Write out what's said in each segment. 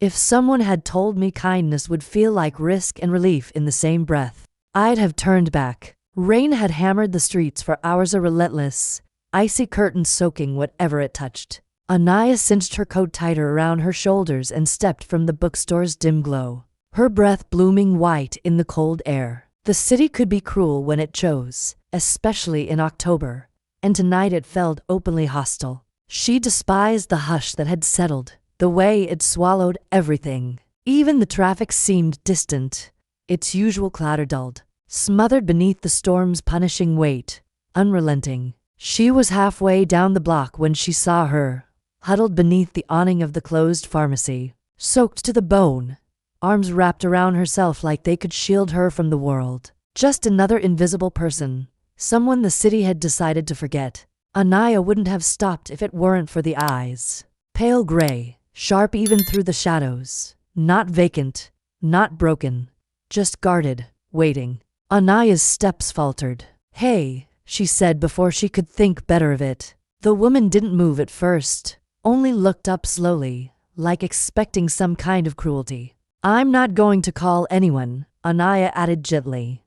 If someone had told me kindness would feel like risk and relief in the same breath, I'd have turned back. Rain had hammered the streets for hours, a relentless, icy curtain soaking whatever it touched. Anaya cinched her coat tighter around her shoulders and stepped from the bookstore's dim glow, her breath blooming white in the cold air. The city could be cruel when it chose, especially in October, and tonight it felt openly hostile. She despised the hush that had settled, the way it swallowed everything. Even the traffic seemed distant, its usual clatter dulled, smothered beneath the storm's punishing weight, unrelenting. She was halfway down the block when she saw her, huddled beneath the awning of the closed pharmacy, soaked to the bone, arms wrapped around herself like they could shield her from the world. Just another invisible person, someone the city had decided to forget. Anaya wouldn't have stopped if it weren't for the eyes. Pale gray, sharp even through the shadows. Not vacant, not broken, just guarded, waiting. Anaya's steps faltered. "Hey," she said before she could think better of it. The woman didn't move at first, only looked up slowly, like expecting some kind of cruelty. "I'm not going to call anyone," Anaya added gently.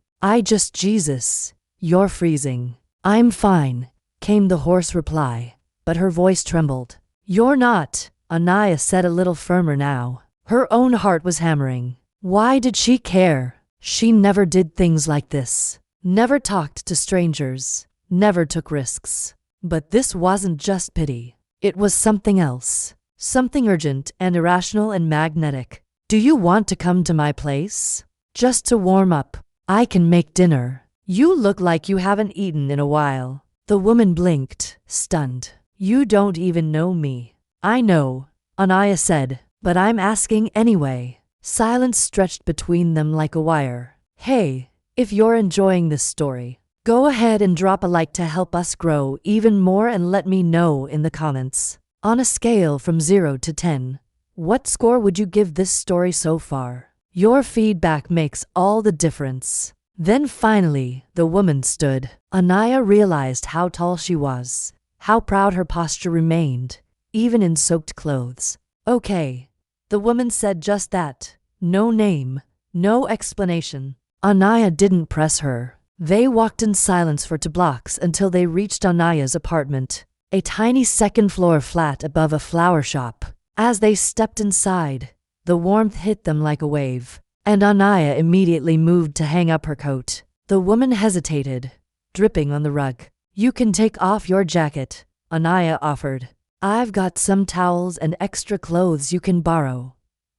Jesus, you're freezing." "I'm fine," came the hoarse reply, but her voice trembled. "You're not," Anaya said a little firmer now. Her own heart was hammering. Why did she care? She never did things like this. Never talked to strangers. Never took risks. But this wasn't just pity. It was something else. Something urgent and irrational and magnetic. "Do you want to come to my place? Just to warm up. I can make dinner. You look like you haven't eaten in a while." The woman blinked, stunned. "You don't even know me." "I know," Anaya said, "but I'm asking anyway." Silence stretched between them like a wire. "Hey, if you're enjoying this story, go ahead and drop a like to help us grow even more, and let me know in the comments. On a scale from 0 to 10, what score would you give this story so far? Your feedback makes all the difference." Then finally, the woman stood. Anaya realized how tall she was, how proud her posture remained, even in soaked clothes. "Okay." The woman said just that. No name, no explanation. Anaya didn't press her. They walked in silence for 2 blocks until they reached Anaya's apartment, a tiny second-floor flat above a flower shop. As they stepped inside, the warmth hit them like a wave, and Anaya immediately moved to hang up her coat. The woman hesitated, dripping on the rug. "You can take off your jacket," Anaya offered. "I've got some towels and extra clothes you can borrow."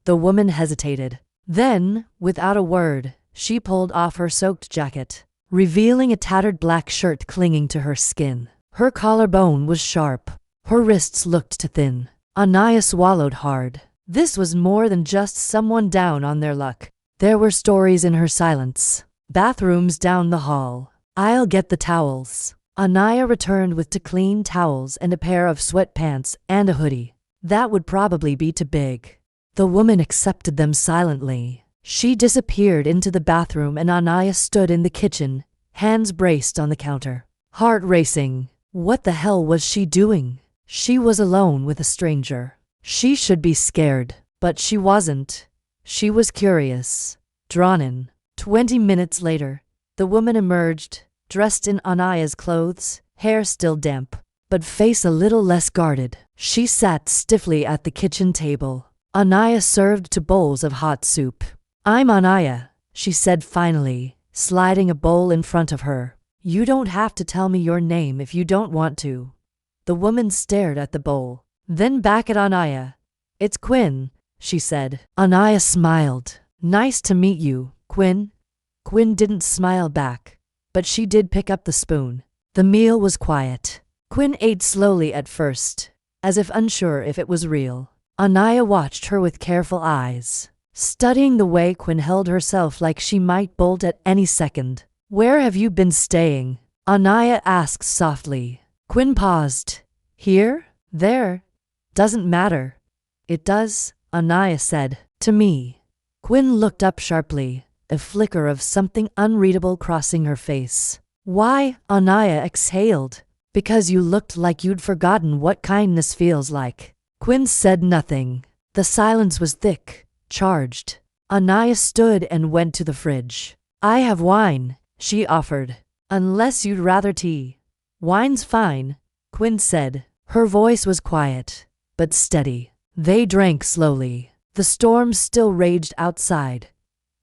The woman hesitated. Then, without a word, she pulled off her soaked jacket, revealing a tattered black shirt clinging to her skin. Her collarbone was sharp. Her wrists looked too thin. Anaya swallowed hard. This was more than just someone down on their luck. There were stories in her silence. "Bathrooms down the hall. I'll get the towels." Anaya returned with 2 clean towels and a pair of sweatpants and a hoodie. That would probably be too big. The woman accepted them silently. She disappeared into the bathroom and Anaya stood in the kitchen, hands braced on the counter. Heart racing. What the hell was she doing? She was alone with a stranger. She should be scared, but she wasn't. She was curious, drawn in. 20 minutes later, the woman emerged, dressed in Anaya's clothes, hair still damp, but face a little less guarded. She sat stiffly at the kitchen table. Anaya served 2 bowls of hot soup. "I'm Anaya," she said finally, sliding a bowl in front of her. "You don't have to tell me your name if you don't want to." The woman stared at the bowl, then back at Anaya. "It's Quinn," she said. Anaya smiled. "Nice to meet you, Quinn." Quinn didn't smile back, but she did pick up the spoon. The meal was quiet. Quinn ate slowly at first, as if unsure if it was real. Anaya watched her with careful eyes, studying the way Quinn held herself like she might bolt at any second. "Where have you been staying?" Anaya asked softly. Quinn paused. "Here? There? Doesn't matter." "It does," Anaya said. "To me." Quinn looked up sharply, a flicker of something unreadable crossing her face. "Why?" Anaya exhaled. "Because you looked like you'd forgotten what kindness feels like." Quinn said nothing, The silence was thick, charged. Anaya stood and went to the fridge. I have wine, she offered. Unless you'd rather tea. Wine's fine, Quinn said. Her voice was quiet, but steady. They drank slowly. The storm still raged outside,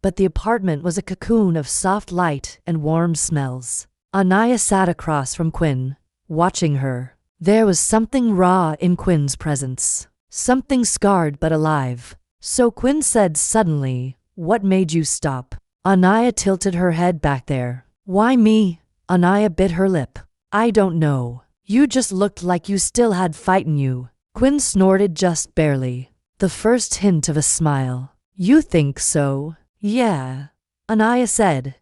but the apartment was a cocoon of soft light and warm smells. Anaya sat across from Quinn, watching her. There was something raw in Quinn's presence, something scarred but alive. So Quinn said suddenly, "What made you stop?" Anaya tilted her head back there. "Why me?" Anaya bit her lip. "I don't know. You just looked like you still had fight in you." Quinn snorted just barely, the first hint of a smile. "You think so?" "Yeah," Anaya said.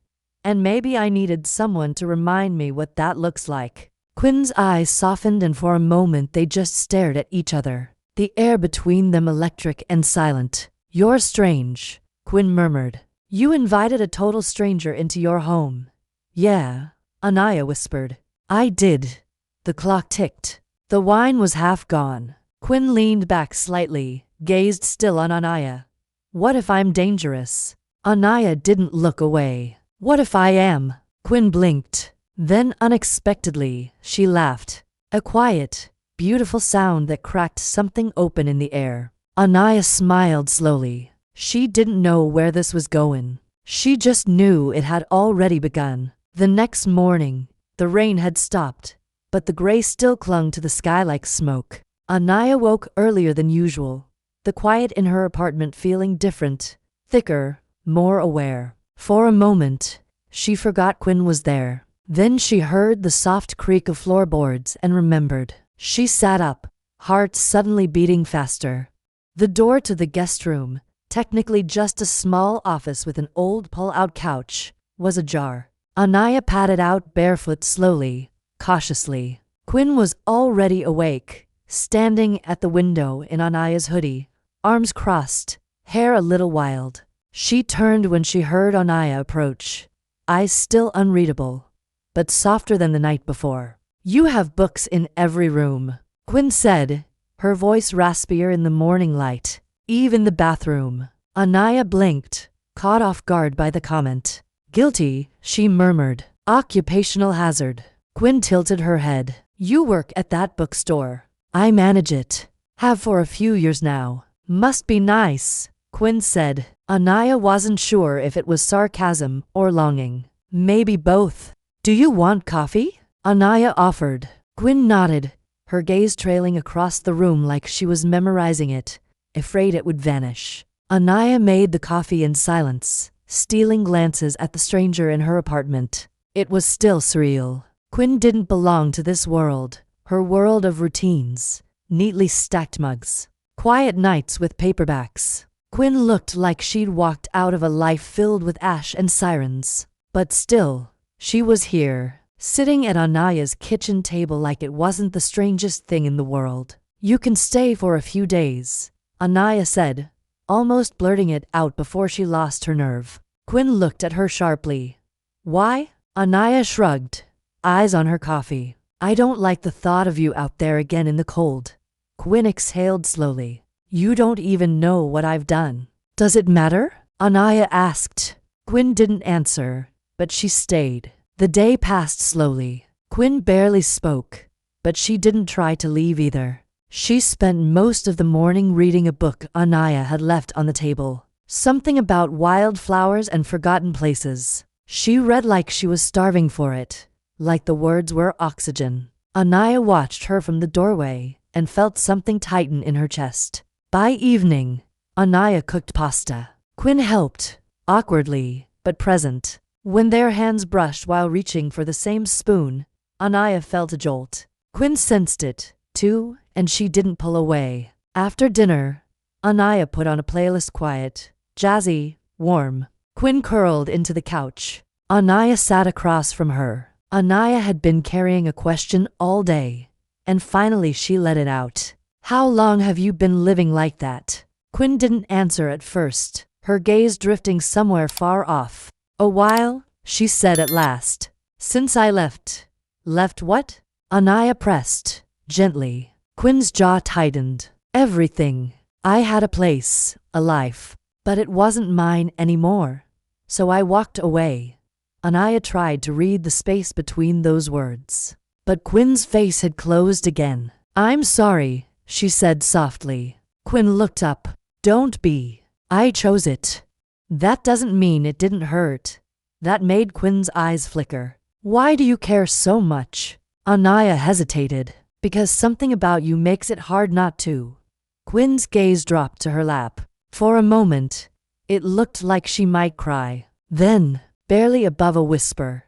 "And maybe I needed someone to remind me what that looks like." Quinn's eyes softened and for a moment they just stared at each other, the air between them electric and silent. "You're strange," Quinn murmured. "You invited a total stranger into your home." "Yeah," Anaya whispered. "I did." The clock ticked. The wine was half gone. Quinn leaned back slightly, gazed still on Anaya. "What if I'm dangerous?" Anaya didn't look away. "What if I am?" Quinn blinked. Then unexpectedly, she laughed. A quiet, beautiful sound that cracked something open in the air. Anaya smiled slowly. She didn't know where this was going. She just knew it had already begun. The next morning, the rain had stopped, but the gray still clung to the sky like smoke. Anaya woke earlier than usual, the quiet in her apartment feeling different, thicker, more aware. For a moment, she forgot Quinn was there. Then she heard the soft creak of floorboards and remembered. She sat up, heart suddenly beating faster. The door to the guest room, technically just a small office with an old pull-out couch, was ajar. Anaya padded out barefoot slowly, cautiously. Quinn was already awake, standing at the window in Anaya's hoodie, arms crossed, hair a little wild. She turned when she heard Anaya approach, eyes still unreadable, but softer than the night before. "You have books in every room," Quinn said, her voice raspier in the morning light. "Even the bathroom." Anaya blinked, caught off guard by the comment. "Guilty," she murmured. "Occupational hazard." Quinn tilted her head. "You work at that bookstore." "I manage it. Have for a few years now." "Must be nice," Quinn said. Anaya wasn't sure if it was sarcasm or longing. "Maybe both." "Do you want coffee?" Anaya offered. Quinn nodded, her gaze trailing across the room like she was memorizing it, afraid it would vanish. Anaya made the coffee in silence, stealing glances at the stranger in her apartment. It was still surreal. Quinn didn't belong to this world, her world of routines, neatly stacked mugs, quiet nights with paperbacks. Quinn looked like she'd walked out of a life filled with ash and sirens. But still, she was here, sitting at Anaya's kitchen table like it wasn't the strangest thing in the world. "You can stay for a few days," Anaya said, almost blurting it out before she lost her nerve. Quinn looked at her sharply. "Why?" Anaya shrugged, eyes on her coffee. "I don't like the thought of you out there again in the cold." Quinn exhaled slowly. "You don't even know what I've done." "Does it matter?" Anaya asked. Quinn didn't answer, but she stayed. The day passed slowly. Quinn barely spoke, but she didn't try to leave either. She spent most of the morning reading a book Anaya had left on the table. Something about wildflowers and forgotten places. She read like she was starving for it, like the words were oxygen. Anaya watched her from the doorway and felt something tighten in her chest. By evening, Anaya cooked pasta. Quinn helped, awkwardly, but present. When their hands brushed while reaching for the same spoon, Anaya felt a jolt. Quinn sensed it, too, and she didn't pull away. After dinner, Anaya put on a playlist quiet, jazzy, warm. Quinn curled into the couch. Anaya sat across from her. Anaya had been carrying a question all day, and finally she let it out. "How long have you been living like that?" Quinn didn't answer at first, her gaze drifting somewhere far off. "A while," she said at last. "Since I left." "Left what?" Anaya pressed, gently. Quinn's jaw tightened. "Everything." I had a place, a life, but it wasn't mine anymore. So I walked away. Anaya tried to read the space between those words. But Quinn's face had closed again. I'm sorry, she said softly. Quinn looked up. Don't be. I chose it. That doesn't mean it didn't hurt. That made Quinn's eyes flicker. Why do you care so much? Anaya hesitated. Because something about you makes it hard not to. Quinn's gaze dropped to her lap. For a moment, it looked like she might cry. Then, barely above a whisper,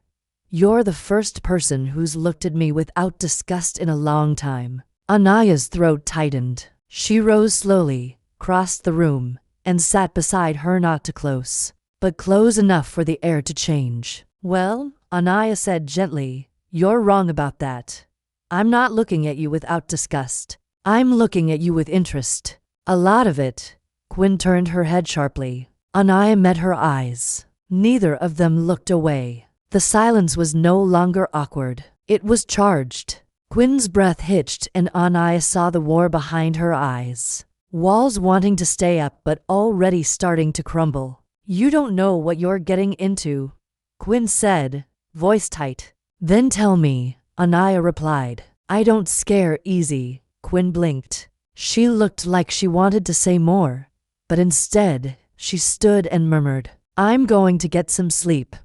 you're the first person who's looked at me without disgust in a long time. Anaya's throat tightened. She rose slowly, crossed the room, and sat beside her, not too close, but close enough for the air to change. Well, Anaya said gently, you're wrong about that. I'm not looking at you without disgust. I'm looking at you with interest. A lot of it. Quinn turned her head sharply. Anaya met her eyes. Neither of them looked away. The silence was no longer awkward. It was charged. Quinn's breath hitched and Anaya saw the war behind her eyes. Walls wanting to stay up but already starting to crumble. You don't know what you're getting into, Quinn said, voice tight. Then tell me, Anaya replied. I don't scare easy. Quinn blinked. She looked like she wanted to say more, but instead, she stood and murmured, I'm going to get some sleep.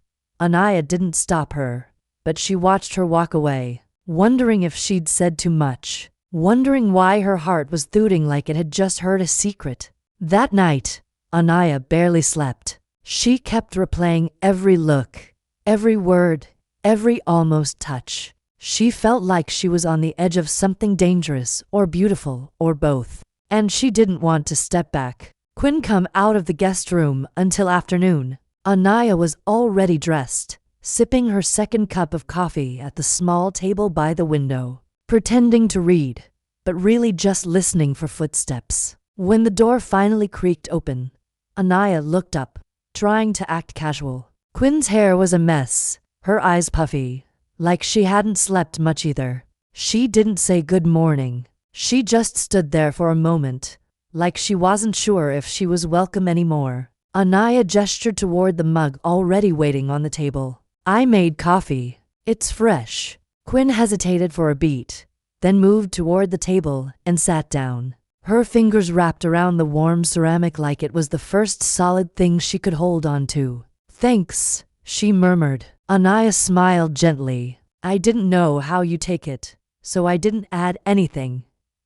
Anaya didn't stop her, but she watched her walk away, wondering if she'd said too much, wondering why her heart was thudding like it had just heard a secret. That night, Anaya barely slept. She kept replaying every look, every word, every almost touch. She felt like she was on the edge of something dangerous or beautiful or both, and she didn't want to step back. Quinn come out of the guest room until afternoon. Anaya was already dressed, sipping her second cup of coffee at the small table by the window, pretending to read, but really just listening for footsteps. When the door finally creaked open, Anaya looked up, trying to act casual. Quinn's hair was a mess, her eyes puffy, like she hadn't slept much either. She didn't say good morning. She just stood there for a moment, like she wasn't sure if she was welcome anymore. Anaya gestured toward the mug already waiting on the table. I made coffee. It's fresh. Quinn hesitated for a beat, then moved toward the table and sat down. Her fingers wrapped around the warm ceramic like it was the first solid thing she could hold on to. Thanks, she murmured. Anaya smiled gently. I didn't know how you take it, so I didn't add anything.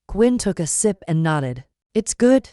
Quinn took a sip and nodded. It's good.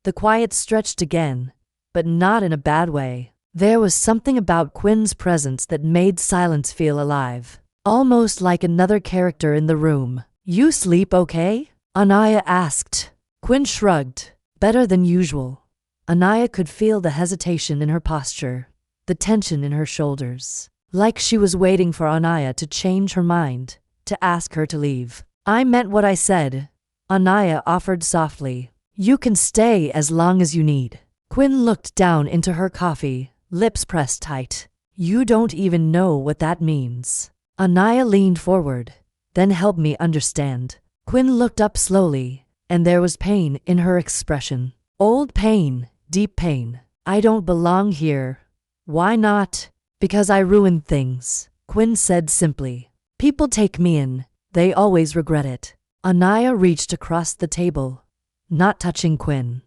The quiet stretched again, but not in a bad way. There was something about Quinn's presence that made silence feel alive, almost like another character in the room. You sleep okay? Anaya asked. Quinn shrugged. Better than usual. Anaya could feel the hesitation in her posture, the tension in her shoulders, like she was waiting for Anaya to change her mind, to ask her to leave. I meant what I said, Anaya offered softly. You can stay as long as you need. Quinn looked down into her coffee, lips pressed tight. You don't even know what that means. Anaya leaned forward, then help me understand. Quinn looked up slowly, and there was pain in her expression. Old pain, deep pain. I don't belong here. Why not? Because I ruined things, Quinn said simply. People take me in, they always regret it. Anaya reached across the table, not touching Quinn,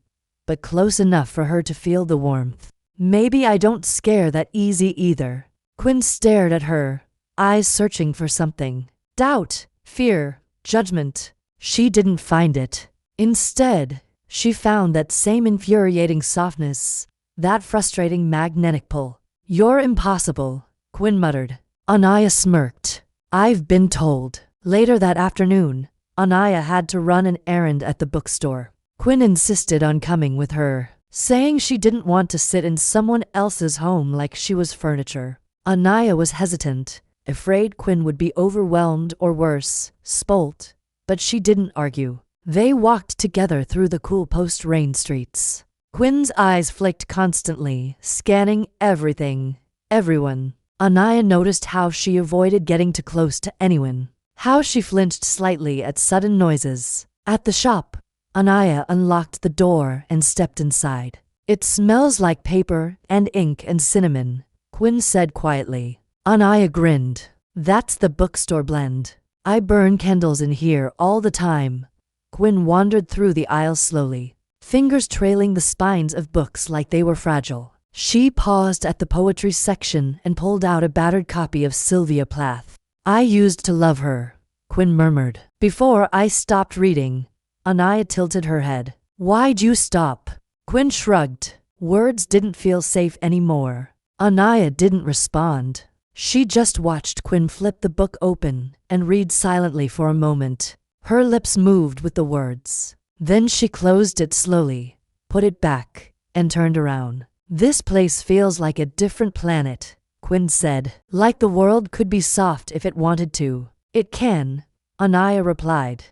but close enough for her to feel the warmth. Maybe I don't scare that easy either. Quinn stared at her, eyes searching for something. Doubt, fear, judgment. She didn't find it. Instead, she found that same infuriating softness, that frustrating magnetic pull. You're impossible, Quinn muttered. Anaya smirked. I've been told. Later that afternoon, Anaya had to run an errand at the bookstore. Quinn insisted on coming with her, saying she didn't want to sit in someone else's home like she was furniture. Anaya was hesitant, afraid Quinn would be overwhelmed or worse, spoilt, but she didn't argue. They walked together through the cool post-rain streets. Quinn's eyes flicked constantly, scanning everything, everyone. Anaya noticed how she avoided getting too close to anyone, how she flinched slightly at sudden noises. At the shop, Anaya unlocked the door and stepped inside. It smells like paper and ink and cinnamon, Quinn said quietly. Anaya grinned. That's the bookstore blend. I burn candles in here all the time. Quinn wandered through the aisles slowly, fingers trailing the spines of books like they were fragile. She paused at the poetry section and pulled out a battered copy of Sylvia Plath. I used to love her, Quinn murmured. Before I stopped reading. Anaya tilted her head. Why'd you stop? Quinn shrugged. Words didn't feel safe anymore. Anaya didn't respond. She just watched Quinn flip the book open and read silently for a moment. Her lips moved with the words. Then she closed it slowly, put it back, and turned around. This place feels like a different planet, Quinn said. Like the world could be soft if it wanted to. It can, Anaya replied.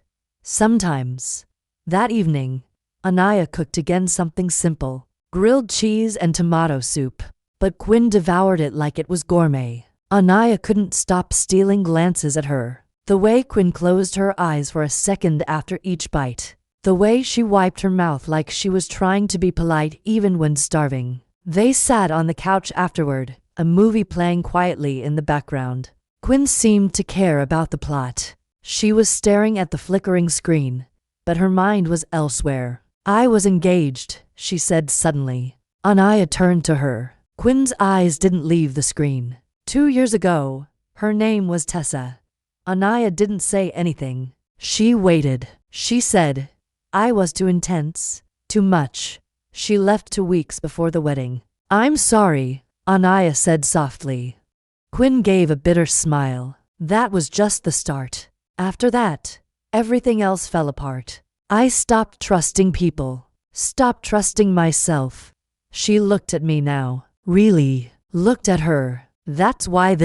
Sometimes. That evening, Anaya cooked again something simple, grilled cheese and tomato soup. But Quinn devoured it like it was gourmet. Anaya couldn't stop stealing glances at her. The way Quinn closed her eyes for a second after each bite. The way she wiped her mouth like she was trying to be polite even when starving. They sat on the couch afterward, a movie playing quietly in the background. Quinn seemed to care about the plot. She was staring at the flickering screen, but her mind was elsewhere. I was engaged, she said suddenly. Anaya turned to her. Quinn's eyes didn't leave the screen. 2 years ago, her name was Tessa. Anaya didn't say anything. She waited. She said, I was too intense, too much. She left 2 weeks before the wedding. I'm sorry, Anaya said softly. Quinn gave a bitter smile. That was just the start. After that, everything else fell apart. I stopped trusting people, stopped trusting myself. She looked at me now. Really? Looked at her. That's why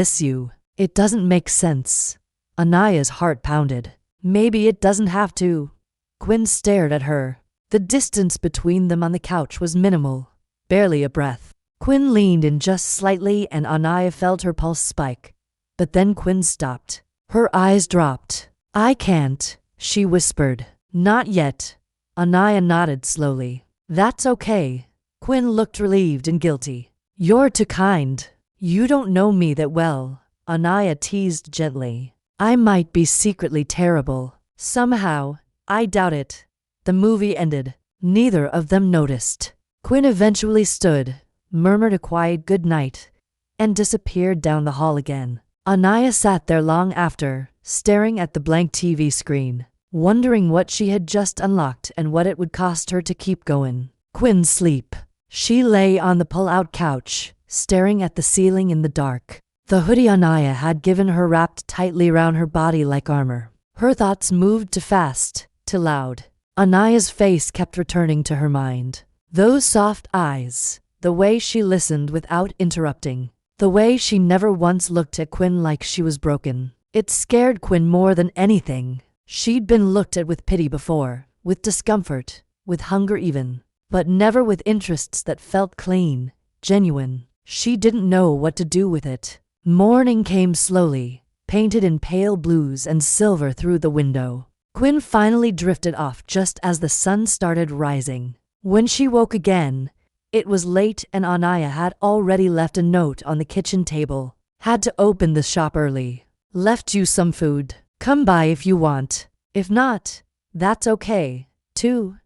it doesn't make sense. Anaya's heart pounded. Maybe it doesn't have to. Quinn stared at her. The distance between them on the couch was minimal, barely a breath. Quinn leaned in just slightly and Anaya felt her pulse spike. But then Quinn stopped. Her eyes dropped. I can't, she whispered. Not yet. Anaya nodded slowly. That's okay. Quinn looked relieved and guilty. You're too kind. You don't know me that well, Anaya teased gently. I might be secretly terrible. Somehow, I doubt it. The movie ended. Neither of them noticed. Quinn eventually stood, murmured a quiet good night, and disappeared down the hall again. Anaya sat there long after, staring at the blank TV screen, wondering what she had just unlocked and what it would cost her to keep going. Quinn's sleep. She lay on the pull-out couch, staring at the ceiling in the dark. The hoodie Anaya had given her wrapped tightly around her body like armor. Her thoughts moved too fast, too loud. Anaya's face kept returning to her mind. Those soft eyes, the way she listened without interrupting, the way she never once looked at Quinn like she was broken. It scared Quinn more than anything. She'd been looked at with pity before, with discomfort, with hunger even, but never with interests that felt clean, genuine. She didn't know what to do with it. Morning came slowly, painted in pale blues and silver through the window. Quinn finally drifted off just as the sun started rising. When she woke again, it was late and Anaya had already left a note on the kitchen table. Had to open the shop early. Left you some food. Come by if you want. If not, that's okay, too.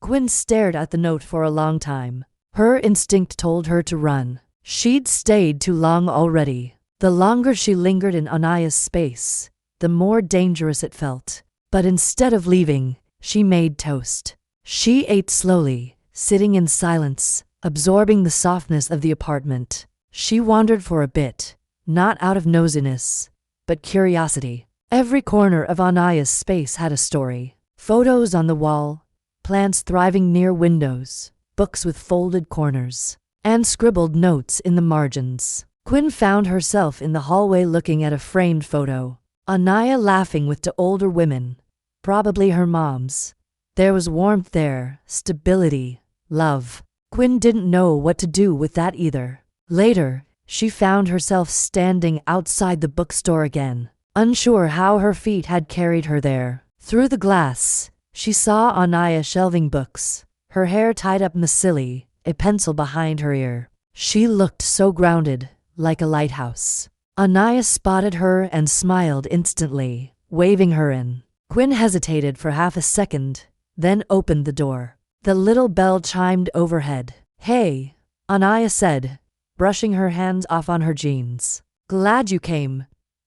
Quinn stared at the note for a long time. Her instinct told her to run. She'd stayed too long already. The longer she lingered in Anaya's space, the more dangerous it felt. But instead of leaving, she made toast. She ate slowly, sitting in silence, absorbing the softness of the apartment. She wandered for a bit, not out of nosiness, but curiosity. Every corner of Anaya's space had a story. Photos on the wall, plants thriving near windows, books with folded corners, and scribbled notes in the margins. Quinn found herself in the hallway looking at a framed photo. Anaya laughing with 2 older women, probably her moms. There was warmth there, stability, love. Quinn didn't know what to do with that either. Later, she found herself standing outside the bookstore again, unsure how her feet had carried her there. Through the glass, She saw Anaya shelving books, her hair tied up messily, a pencil behind her ear. She looked so grounded, like a lighthouse. Anaya spotted her and smiled instantly, waving her in. Quinn hesitated for half a second, then opened the door. The little bell chimed overhead. "Hey," Anaya said, brushing her hands off on her jeans. "Glad you came.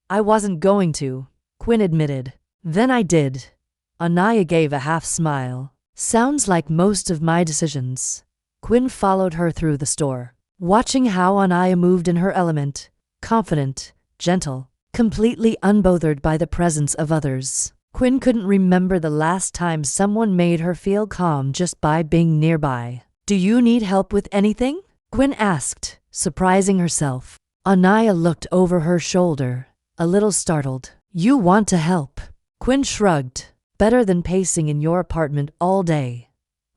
I wasn't going to," Quinn admitted. "Then I did." Anaya gave a half smile. "Sounds like most of my decisions." Quinn followed her through the store, watching how Anaya moved in her element, confident, gentle, completely unbothered by the presence of others. Quinn couldn't remember the last time someone made her feel calm just by being nearby. "Do you need help with anything?" Quinn asked, surprising herself. Anaya looked over her shoulder, a little startled. "You want to help?" Quinn shrugged. "Better than pacing in your apartment all day."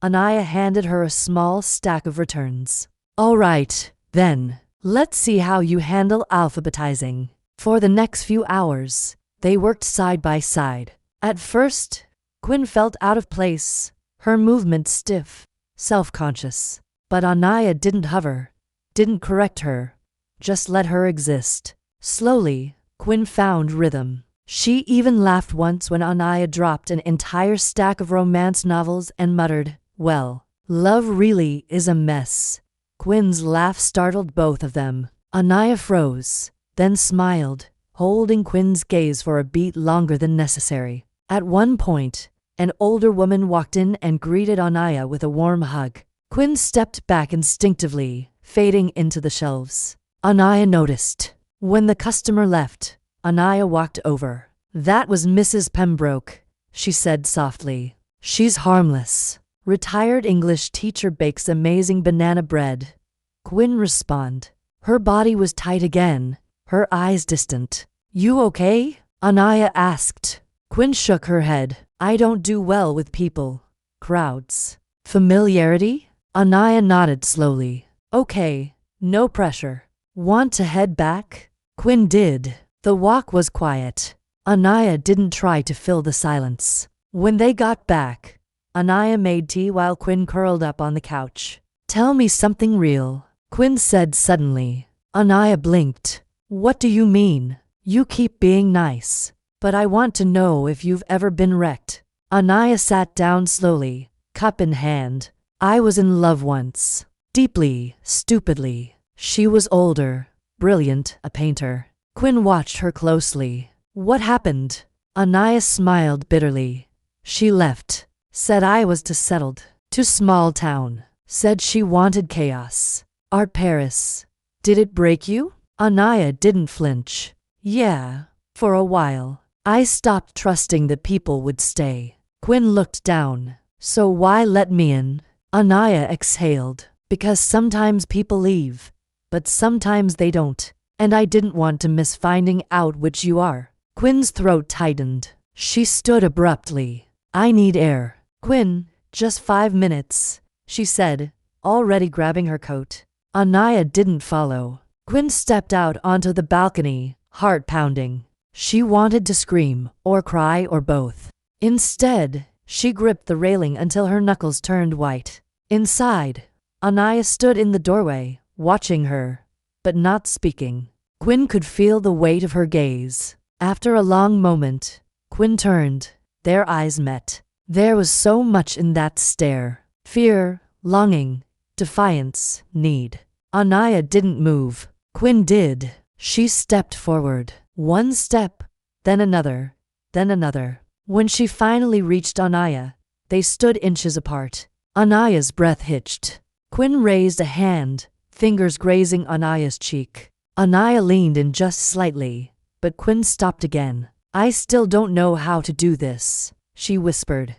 Anaya handed her a small stack of returns. "All right, then. Let's see how you handle alphabetizing." For the next few hours, they worked side by side. At first, Quinn felt out of place, her movements stiff, self-conscious. But Anaya didn't hover, didn't correct her, just let her exist. Slowly, Quinn found rhythm. She even laughed once when Anaya dropped an entire stack of romance novels and muttered, "Well, love really is a mess." Quinn's laugh startled both of them. Anaya froze, then smiled, holding Quinn's gaze for a beat longer than necessary. At one point, an older woman walked in and greeted Anaya with a warm hug. Quinn stepped back instinctively, fading into the shelves. Anaya noticed. When the customer left, Anaya walked over. "That was Mrs. Pembroke," she said softly. "She's harmless. Retired English teacher bakes amazing banana bread." Quinn responded. Her body was tight again, her eyes distant. "You okay?" Anaya asked. Quinn shook her head. "I don't do well with people. Crowds. Familiarity?" Anaya nodded slowly. "Okay, no pressure. Want to head back?" Quinn did. The walk was quiet. Anaya didn't try to fill the silence. When they got back, Anaya made tea while Quinn curled up on the couch. "Tell me something real," Quinn said suddenly. Anaya blinked. "What do you mean? You keep being nice. But I want to know if you've ever been wrecked." Anaya sat down slowly, cup in hand. "I was in love once. Deeply, stupidly. She was older, brilliant, a painter." Quinn watched her closely. "What happened?" Anaya smiled bitterly. "She left. Said I was too settled. Too small town. Said she wanted chaos. Art Paris. Did it break you?" Anaya didn't flinch. "Yeah, for a while. I stopped trusting that people would stay." Quinn looked down. "So why let me in?" Anaya exhaled. "Because sometimes people leave, but sometimes they don't. And I didn't want to miss finding out which you are." Quinn's throat tightened. She stood abruptly. "I need air." "Quinn, just 5 minutes," she said, already grabbing her coat. Anaya didn't follow. Quinn stepped out onto the balcony, heart pounding. She wanted to scream, or cry, or both. Instead, she gripped the railing until her knuckles turned white. Inside, Anaya stood in the doorway, watching her, but not speaking. Quinn could feel the weight of her gaze. After a long moment, Quinn turned. Their eyes met. There was so much in that stare. Fear, longing, defiance, need. Anaya didn't move. Quinn did. She stepped forward. One step, then another, then another. When she finally reached Anaya, they stood inches apart. Anaya's breath hitched. Quinn raised a hand, fingers grazing Anaya's cheek. Anaya leaned in just slightly, but Quinn stopped again. "I still don't know how to do this," she whispered.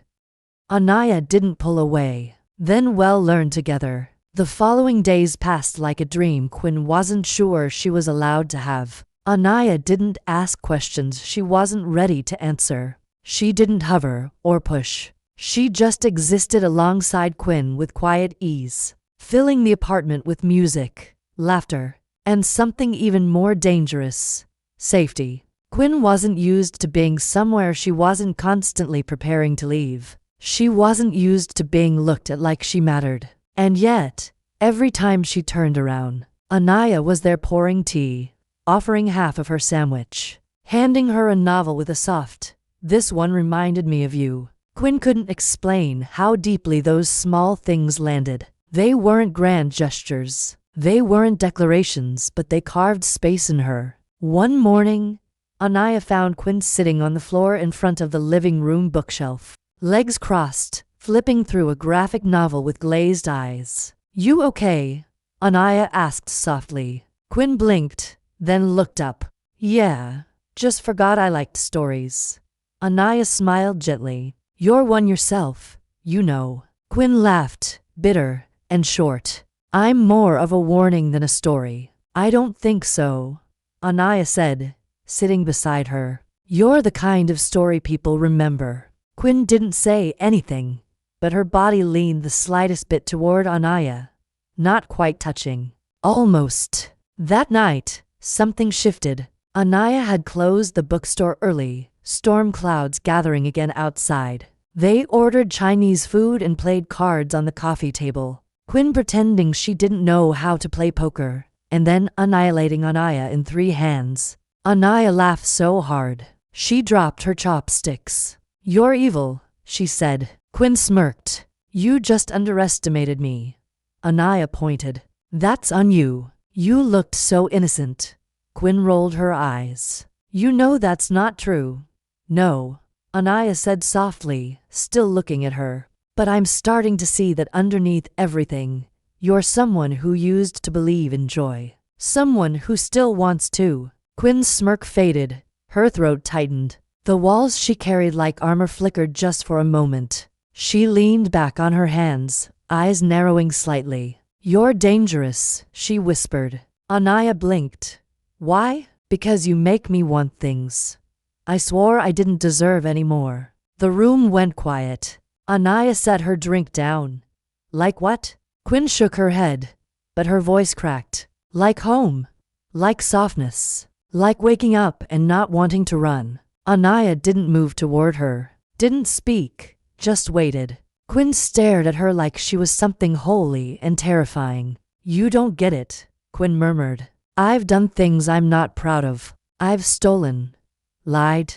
Anaya didn't pull away. Then well learned together. The following days passed like a dream Quinn wasn't sure she was allowed to have. Anaya didn't ask questions she wasn't ready to answer. She didn't hover or push. She just existed alongside Quinn with quiet ease, filling the apartment with music, laughter, and something even more dangerous: safety. Quinn wasn't used to being somewhere she wasn't constantly preparing to leave. She wasn't used to being looked at like she mattered. And yet, every time she turned around, Anaya was there pouring tea, offering half of her sandwich, handing her a novel with a soft, "This one reminded me of you." Quinn couldn't explain how deeply those small things landed. They weren't grand gestures. They weren't declarations, but they carved space in her. One morning, Anaya found Quinn sitting on the floor in front of the living room bookshelf, legs crossed, flipping through a graphic novel with glazed eyes. "You okay?" Anaya asked softly. Quinn blinked, then looked up. "Yeah, just forgot I liked stories." Anaya smiled gently. "You're one yourself, you know." Quinn laughed, bitter and short. "I'm more of a warning than a story." "I don't think so," Anaya said, sitting beside her. "You're the kind of story people remember." Quinn didn't say anything, but her body leaned the slightest bit toward Anaya, not quite touching. Almost. That night, something shifted. Anaya had closed the bookstore early, storm clouds gathering again outside. They ordered Chinese food and played cards on the coffee table, Quinn pretending she didn't know how to play poker, and then annihilating Anaya in 3 hands. Anaya laughed so hard, she dropped her chopsticks. "You're evil," she said. Quinn smirked. "You just underestimated me." Anaya pointed. "That's on you. You looked so innocent." Quinn rolled her eyes. "You know that's not true." "No," Anaya said softly, still looking at her. "But I'm starting to see that underneath everything, you're someone who used to believe in joy. Someone who still wants to." Quinn's smirk faded, her throat tightened. The walls she carried like armor flickered just for a moment. She leaned back on her hands, eyes narrowing slightly. "You're dangerous," she whispered. Anaya blinked. "Why?" "Because you make me want things I swore I didn't deserve anymore." The room went quiet. Anaya set her drink down. "Like what?" Quinn shook her head, but her voice cracked. "Like home. Like softness. Like waking up and not wanting to run." Anaya didn't move toward her, didn't speak, just waited. Quinn stared at her like she was something holy and terrifying. "You don't get it," Quinn murmured. "I've done things I'm not proud of. I've stolen, lied,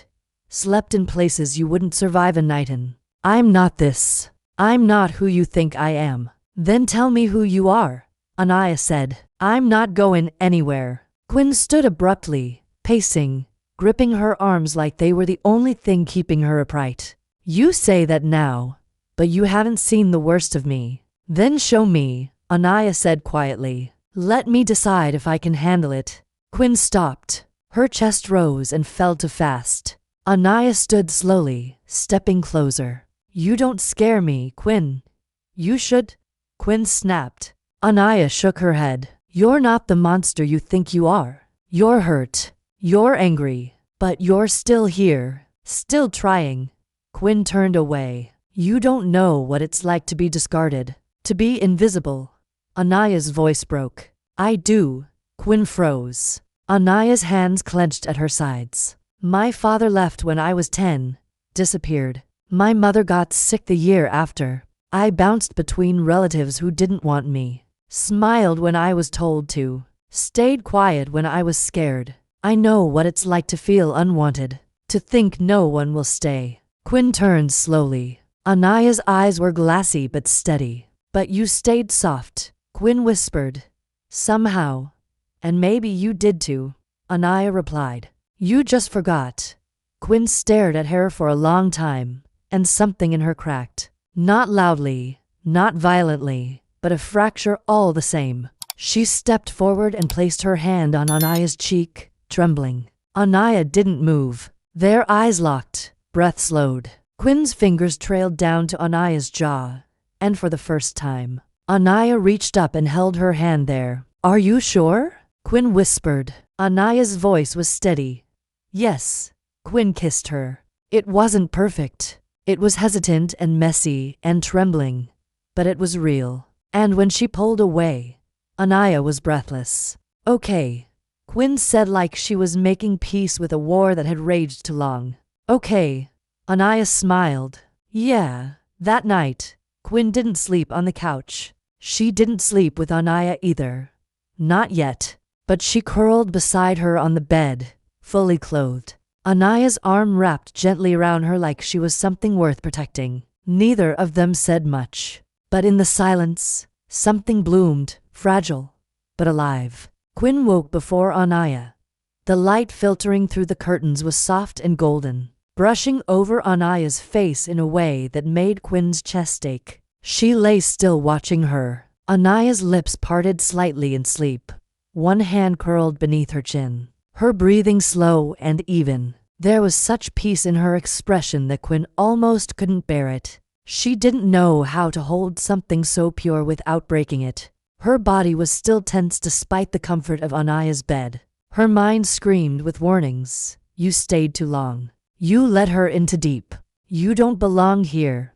slept in places you wouldn't survive a night in. I'm not this. I'm not who you think I am." "Then tell me who you are," Anaya said. "I'm not going anywhere." Quinn stood abruptly, pacing, gripping her arms like they were the only thing keeping her upright. "You say that now, but you haven't seen the worst of me." "Then show me," Anaya said quietly. "Let me decide if I can handle it." Quinn stopped. Her chest rose and fell to fast. Anaya stood slowly, stepping closer. "You don't scare me, Quinn." "You should," Quinn snapped. Anaya shook her head. "You're not the monster you think you are. You're hurt. You're angry. But you're still here. Still trying." Quinn turned away. "You don't know what it's like to be discarded. To be invisible." Anaya's voice broke. "I do." Quinn froze. Anaya's hands clenched at her sides. "My father left when I was 10. Disappeared. My mother got sick the year after. I bounced between relatives who didn't want me. Smiled when I was told to. Stayed quiet when I was scared. I know what it's like to feel unwanted. To think no one will stay." Quinn turned slowly. Anaya's eyes were glassy but steady. "But you stayed soft," Quinn whispered. "Somehow. And maybe you did too," Anaya replied. "You just forgot." Quinn stared at her for a long time, and something in her cracked. Not loudly, not violently, but a fracture all the same. She stepped forward and placed her hand on Anaya's cheek, trembling. Anaya didn't move. Their eyes locked, breath slowed. Quinn's fingers trailed down to Anaya's jaw, and for the first time, Anaya reached up and held her hand there. "Are you sure?" Quinn whispered. Anaya's voice was steady. "Yes." Quinn kissed her. It wasn't perfect. It was hesitant and messy and trembling, but it was real. And when she pulled away, Anaya was breathless. "Okay," Quinn said like she was making peace with a war that had raged too long. "Okay." Anaya smiled. "Yeah, That night, Quinn didn't sleep on the couch. She didn't sleep with Anaya either. Not yet. But she curled beside her on the bed, fully clothed. Anaya's arm wrapped gently around her like she was something worth protecting. Neither of them said much. But in the silence, something bloomed, fragile, but alive. Quinn woke before Anaya. The light filtering through the curtains was soft and golden, brushing over Anaya's face in a way that made Quinn's chest ache. She lay still watching her. Anaya's lips parted slightly in sleep. One hand curled beneath her chin. Her breathing slow and even. There was such peace in her expression that Quinn almost couldn't bear it. She didn't know how to hold something so pure without breaking it. Her body was still tense despite the comfort of Anaya's bed. Her mind screamed with warnings. You stayed too long. You let her into deep. You don't belong here.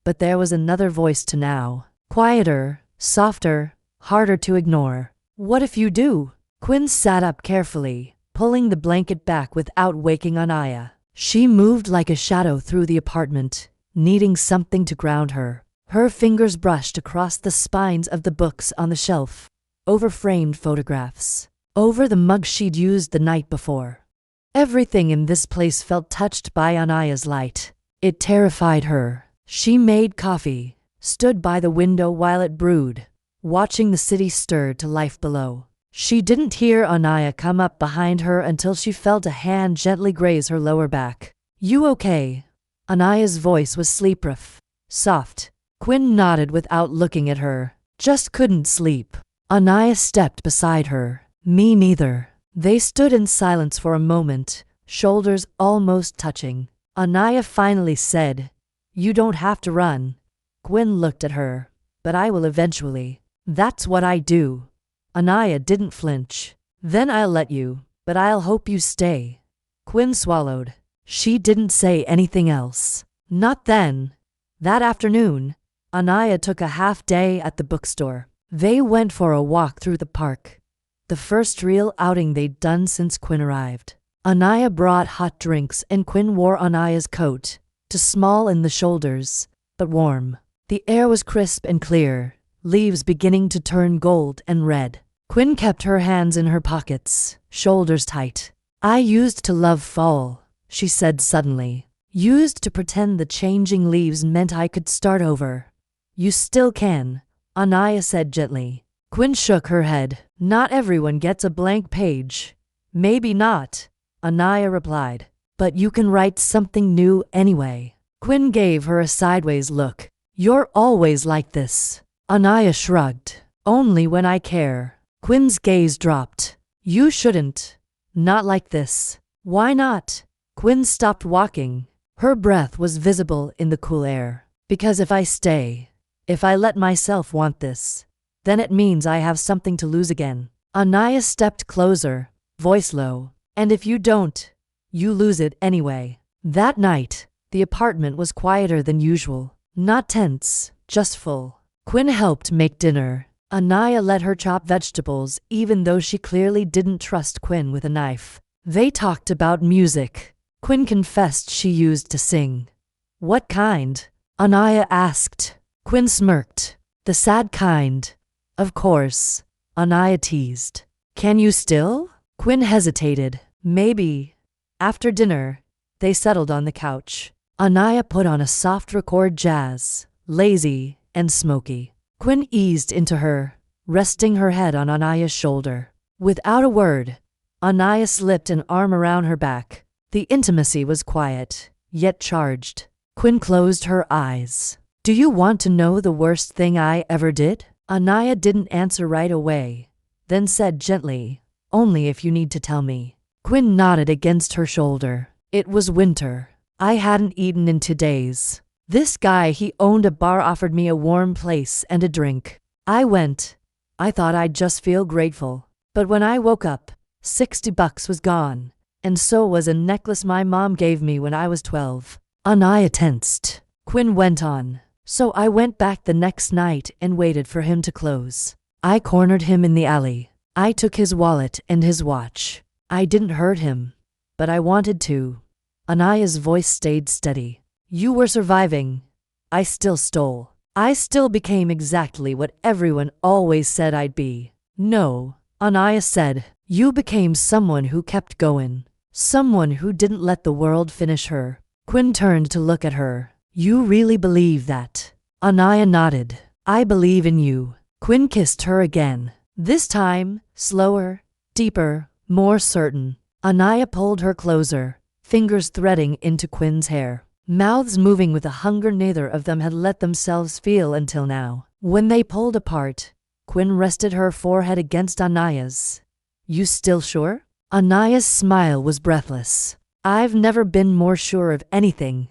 But there was another voice to now. Quieter, softer, harder to ignore. What if you do? Quinn sat up carefully, pulling the blanket back without waking Anaya. She moved like a shadow through the apartment, needing something to ground her. Her fingers brushed across the spines of the books on the shelf, over framed photographs, over the mug she'd used the night before. Everything in this place felt touched by Anaya's light. It terrified her. She made coffee, stood by the window while it brewed, watching the city stir to life below. She didn't hear Anaya come up behind her until she felt a hand gently graze her lower back. You okay? Anaya's voice was sleep-proof, soft. Quinn nodded without looking at her. Just couldn't sleep. Anaya stepped beside her. Me neither. They stood in silence for a moment, shoulders almost touching. Anaya finally said, You don't have to run. Quinn looked at her. But I will eventually. That's what I do. Anaya didn't flinch. Then I'll let you, but I'll hope you stay. Quinn swallowed. She didn't say anything else. Not then. That afternoon, Anaya took a half day at the bookstore. They went for a walk through the park. The first real outing they'd done since Quinn arrived. Anaya brought hot drinks and Quinn wore Anaya's coat, too small in the shoulders, but warm. The air was crisp and clear, leaves beginning to turn gold and red. Quinn kept her hands in her pockets, shoulders tight. I used to love fall, she said suddenly. Used to pretend the changing leaves meant I could start over. You still can, Anaya said gently. Quinn shook her head. Not everyone gets a blank page. Maybe not, Anaya replied. But you can write something new anyway. Quinn gave her a sideways look. You're always like this. Anaya shrugged. Only when I care. Quinn's gaze dropped. You shouldn't. Not like this. Why not? Quinn stopped walking. Her breath was visible in the cool air. Because if I stay, if I let myself want this, then it means I have something to lose again. Anaya stepped closer, voice low. And if you don't, you lose it anyway. That night, the apartment was quieter than usual. Not tense, just full. Quinn helped make dinner. Anaya let her chop vegetables even though she clearly didn't trust Quinn with a knife. They talked about music. Quinn confessed she used to sing. What kind? Anaya asked. Quinn smirked. The sad kind. Of course, Anaya teased. Can you still? Quinn hesitated. Maybe. After dinner, they settled on the couch. Anaya put on a soft record jazz, lazy and smoky. Quinn eased into her, resting her head on Anaya's shoulder. Without a word, Anaya slipped an arm around her back. The intimacy was quiet, yet charged. Quinn closed her eyes. Do you want to know the worst thing I ever did? Anaya didn't answer right away, then said gently, Only if you need to tell me. Quinn nodded against her shoulder. It was winter. I hadn't eaten in 2 days. This guy he owned a bar offered me a warm place and a drink. I went. I thought I'd just feel grateful. But when I woke up, $60 was gone. And so was a necklace my mom gave me when I was 12. Anaya tensed. Quinn went on. So I went back the next night and waited for him to close. I cornered him in the alley. I took his wallet and his watch. I didn't hurt him, but I wanted to. Anaya's voice stayed steady. You were surviving. I still stole. I still became exactly what everyone always said I'd be. No, Anaya said. You became someone who kept going. Someone who didn't let the world finish her. Quinn turned to look at her. You really believe that? Anaya nodded. I believe in you. Quinn kissed her again. This time, slower, deeper, more certain. Anaya pulled her closer, fingers threading into Quinn's hair. Mouths moving with a hunger neither of them had let themselves feel until now. When they pulled apart, Quinn rested her forehead against Anaya's. You still sure? Anaya's smile was breathless. I've never been more sure of anything.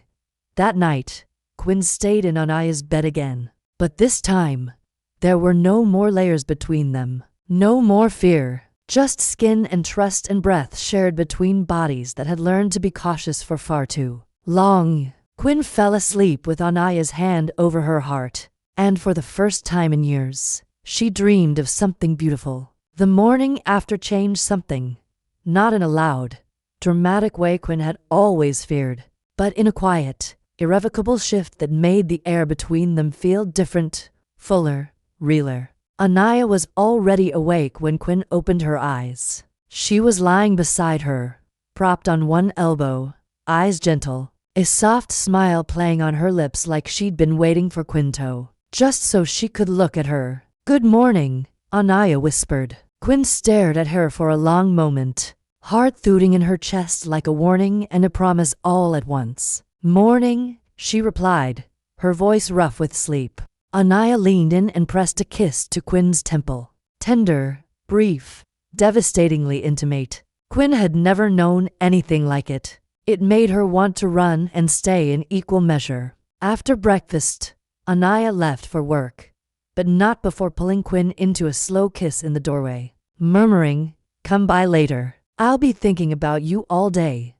That night, Quinn stayed in Anaya's bed again. But this time, there were no more layers between them. No more fear. Just skin and trust and breath shared between bodies that had learned to be cautious for far too long. Quinn fell asleep with Anaya's hand over her heart. And for the first time in years, she dreamed of something beautiful. The morning after changed something. Not in a loud, dramatic way Quinn had always feared, but in a quiet, irrevocable shift that made the air between them feel different, fuller, realer. Anaya was already awake when Quinn opened her eyes. She was lying beside her, propped on one elbow, eyes gentle, a soft smile playing on her lips like she'd been waiting for Quinto, just so she could look at her. Good morning, Anaya whispered. Quinn stared at her for a long moment, heart thudding in her chest like a warning and a promise all at once. Morning, she replied, her voice rough with sleep. Anaya leaned in and pressed a kiss to Quinn's temple. Tender, brief, devastatingly intimate. Quinn had never known anything like it. It made her want to run and stay in equal measure. After breakfast, Anaya left for work, but not before pulling Quinn into a slow kiss in the doorway, murmuring, "Come by later. I'll be thinking about you all day."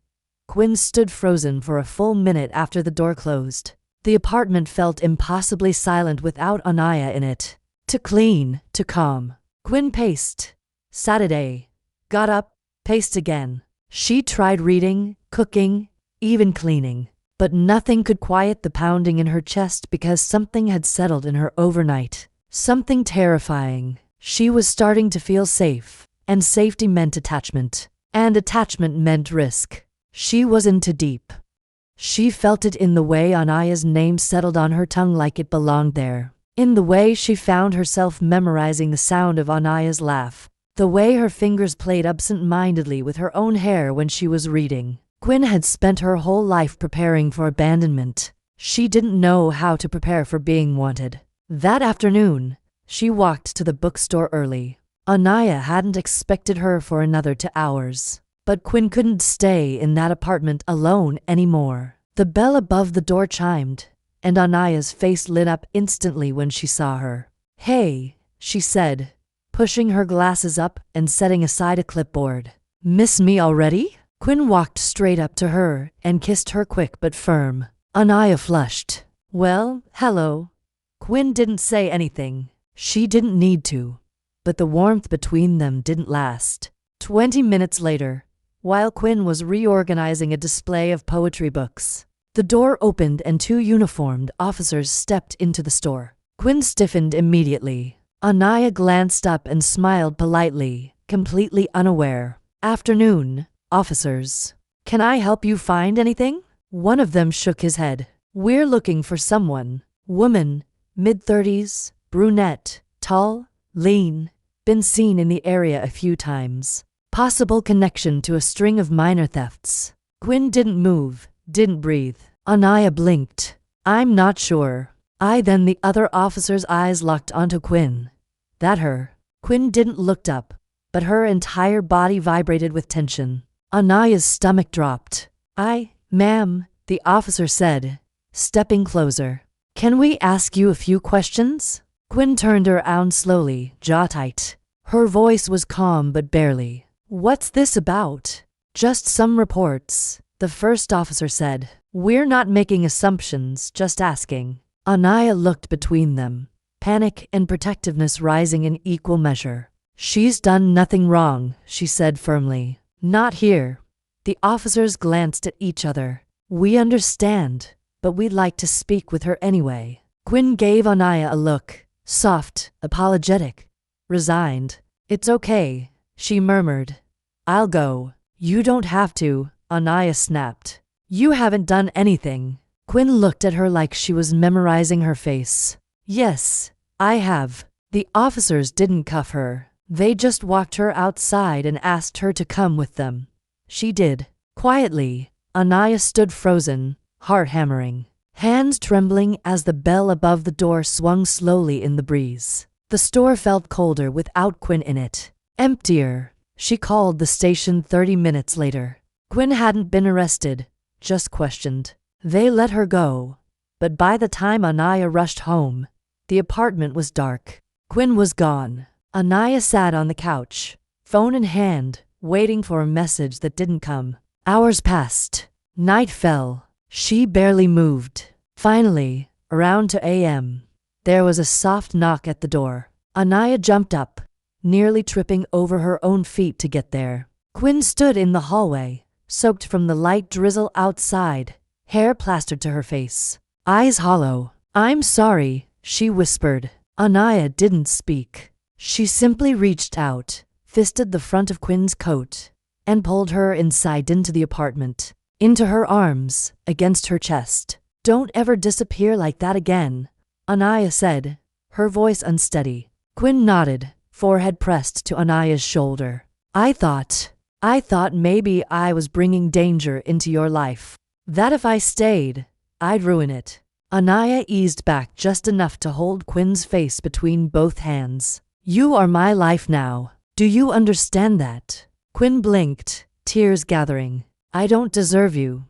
Quinn stood frozen for a full minute after the door closed. The apartment felt impossibly silent without Anaya in it. To clean, to calm. Quinn paced. Saturday. Got up, paced again. She tried reading, cooking, even cleaning. But nothing could quiet the pounding in her chest because something had settled in her overnight. Something terrifying. She was starting to feel safe, and safety meant attachment. And attachment meant risk. She was in too deep. She felt it in the way Anaya's name settled on her tongue like it belonged there. In the way she found herself memorizing the sound of Anaya's laugh. The way her fingers played absent-mindedly with her own hair when she was reading. Quinn had spent her whole life preparing for abandonment. She didn't know how to prepare for being wanted. That afternoon, she walked to the bookstore early. Anaya hadn't expected her for another 2 hours. But Quinn couldn't stay in that apartment alone anymore. The bell above the door chimed, and Anaya's face lit up instantly when she saw her. "Hey," she said, pushing her glasses up and setting aside a clipboard. "Miss me already?" Quinn walked straight up to her and kissed her quick but firm. Anaya flushed. "Well, hello." Quinn didn't say anything. She didn't need to. But the warmth between them didn't last. 20 minutes later, while Quinn was reorganizing a display of poetry books, the door opened and 2 uniformed officers stepped into the store. Quinn stiffened immediately. Anaya glanced up and smiled politely, completely unaware. "Afternoon, officers. Can I help you find anything?" One of them shook his head. "We're looking for someone. Woman, mid-30s, brunette, tall, lean, been seen in the area a few times. Possible connection to a string of minor thefts." Quinn didn't move, didn't breathe. Anaya blinked. "I'm not sure." Then the other officer's eyes locked onto Quinn. "That her?" Quinn didn't look up, but her entire body vibrated with tension. Anaya's stomach dropped. Ma'am," the officer said, stepping closer. "Can we ask you a few questions?" Quinn turned around slowly, jaw tight. Her voice was calm but barely. "What's this about?" "Just some reports," the first officer said. "We're not making assumptions, just asking." Anaya looked between them, panic and protectiveness rising in equal measure. "She's done nothing wrong," she said firmly. "Not here." The officers glanced at each other. "We understand," but we'd like to speak with her anyway. Quinn gave Anaya a look, soft, apologetic, resigned. It's okay, she murmured. I'll go. You don't have to, Anaya snapped. You haven't done anything. Quinn looked at her like she was memorizing her face. Yes, I have. The officers didn't cuff her. They just walked her outside and asked her to come with them. She did. Quietly, Anaya stood frozen, heart hammering, hands trembling as the bell above the door swung slowly in the breeze. The store felt colder without Quinn in it. Emptier. She called the station 30 minutes later. Quinn hadn't been arrested, just questioned. They let her go, but by the time Anaya rushed home, the apartment was dark. Quinn was gone. Anaya sat on the couch, phone in hand, waiting for a message that didn't come. Hours passed. Night fell. She barely moved. Finally, around 2 a.m., there was a soft knock at the door. Anaya jumped up, nearly tripping over her own feet to get there. Quinn stood in the hallway, soaked from the light drizzle outside, hair plastered to her face, eyes hollow. I'm sorry, she whispered. Anaya didn't speak. She simply reached out, fisted the front of Quinn's coat, and pulled her inside into the apartment, into her arms, against her chest. Don't ever disappear like that again, Anaya said, her voice unsteady. Quinn nodded, forehead pressed to Anaya's shoulder. I thought maybe I was bringing danger into your life. That if I stayed, I'd ruin it. Anaya eased back just enough to hold Quinn's face between both hands. You are my life now. Do you understand that? Quinn blinked, tears gathering. I don't deserve you.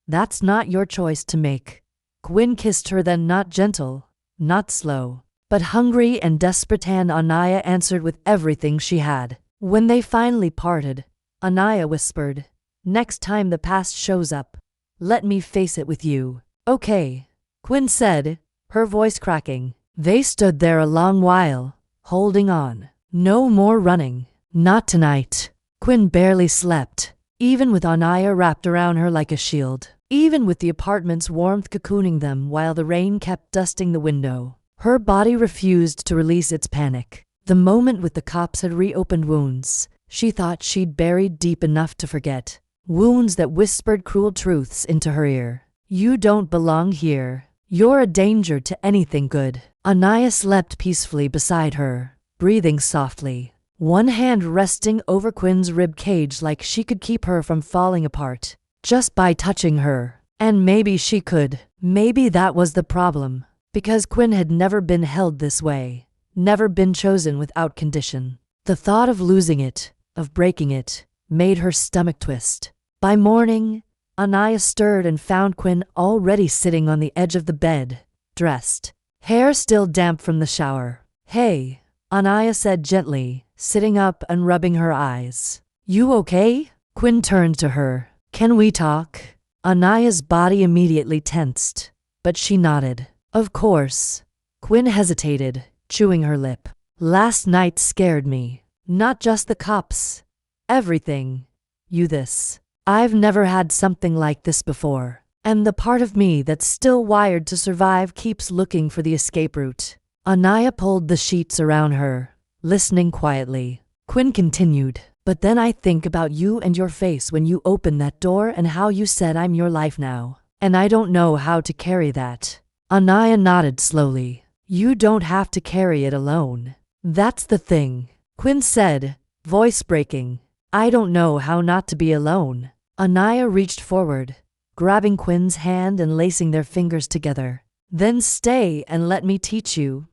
That's not your choice to make. Quinn kissed her, then not gentle, not slow, but hungry and desperate, and Anaya answered with everything she had. When they finally parted, Anaya whispered, next time the past shows up, let me face it with you. Okay, Quinn said, her voice cracking. They stood there a long while, holding on. No more running. Not tonight. Quinn barely slept, even with Anaya wrapped around her like a shield. Even with the apartment's warmth cocooning them while the rain kept dusting the window. Her body refused to release its panic. The moment with the cops had reopened wounds she thought she'd buried deep enough to forget. Wounds that whispered cruel truths into her ear. You don't belong here. You're a danger to anything good. Anaya slept peacefully beside her, breathing softly, one hand resting over Quinn's rib cage like she could keep her from falling apart just by touching her. And maybe she could. Maybe that was the problem, because Quinn had never been held this way, never been chosen without condition. The thought of losing it, of breaking it, made her stomach twist. By morning, Anaya stirred and found Quinn already sitting on the edge of the bed, dressed, hair still damp from the shower. Hey, Anaya said gently, sitting up and rubbing her eyes. You okay? Quinn turned to her. Can we talk? Anaya's body immediately tensed, but she nodded. Of course. Quinn hesitated, chewing her lip. Last night scared me. Not just the cops. Everything. This. I've never had something like this before. And the part of me that's still wired to survive keeps looking for the escape route. Anaya pulled the sheets around her, listening quietly. Quinn continued. But then I think about you and your face when you opened that door and how you said I'm your life now. And I don't know how to carry that. Anaya nodded slowly. You don't have to carry it alone. That's the thing. Quinn said, voice breaking. I don't know how not to be alone. Anaya reached forward, grabbing Quinn's hand and lacing their fingers together. Then stay and let me teach you.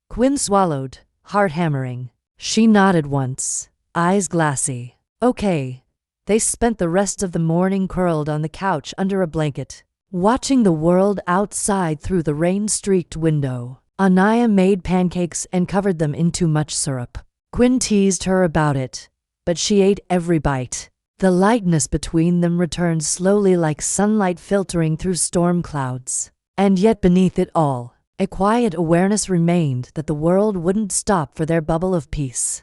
Quinn swallowed, heart hammering. She nodded once, eyes glassy. Okay. They spent the rest of the morning curled on the couch under a blanket, watching the world outside through the rain-streaked window. Anaya made pancakes and covered them in too much syrup. Quinn teased her about it, but she ate every bite. The lightness between them returned slowly like sunlight filtering through storm clouds. And yet beneath it all, a quiet awareness remained that the world wouldn't stop for their bubble of peace.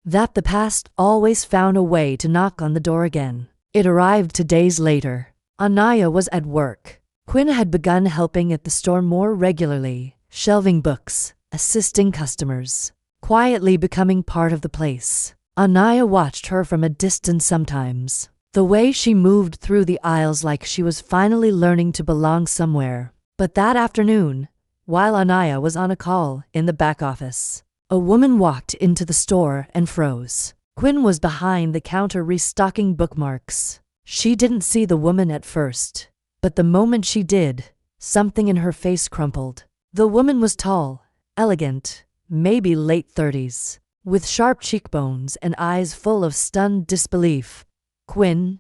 That the past always found a way to knock on the door again. It arrived 2 days later. Anaya was at work, Quinn had begun helping at the store more regularly, shelving books, assisting customers, quietly becoming part of the place. Anaya watched her from a distance sometimes, the way she moved through the aisles like she was finally learning to belong somewhere. But that afternoon, while Anaya was on a call in the back office, a woman walked into the store and froze. Quinn was behind the counter restocking bookmarks. She didn't see the woman at first, but the moment she did, something in her face crumpled. The woman was tall, elegant, maybe late 30s, with sharp cheekbones and eyes full of stunned disbelief. Quinn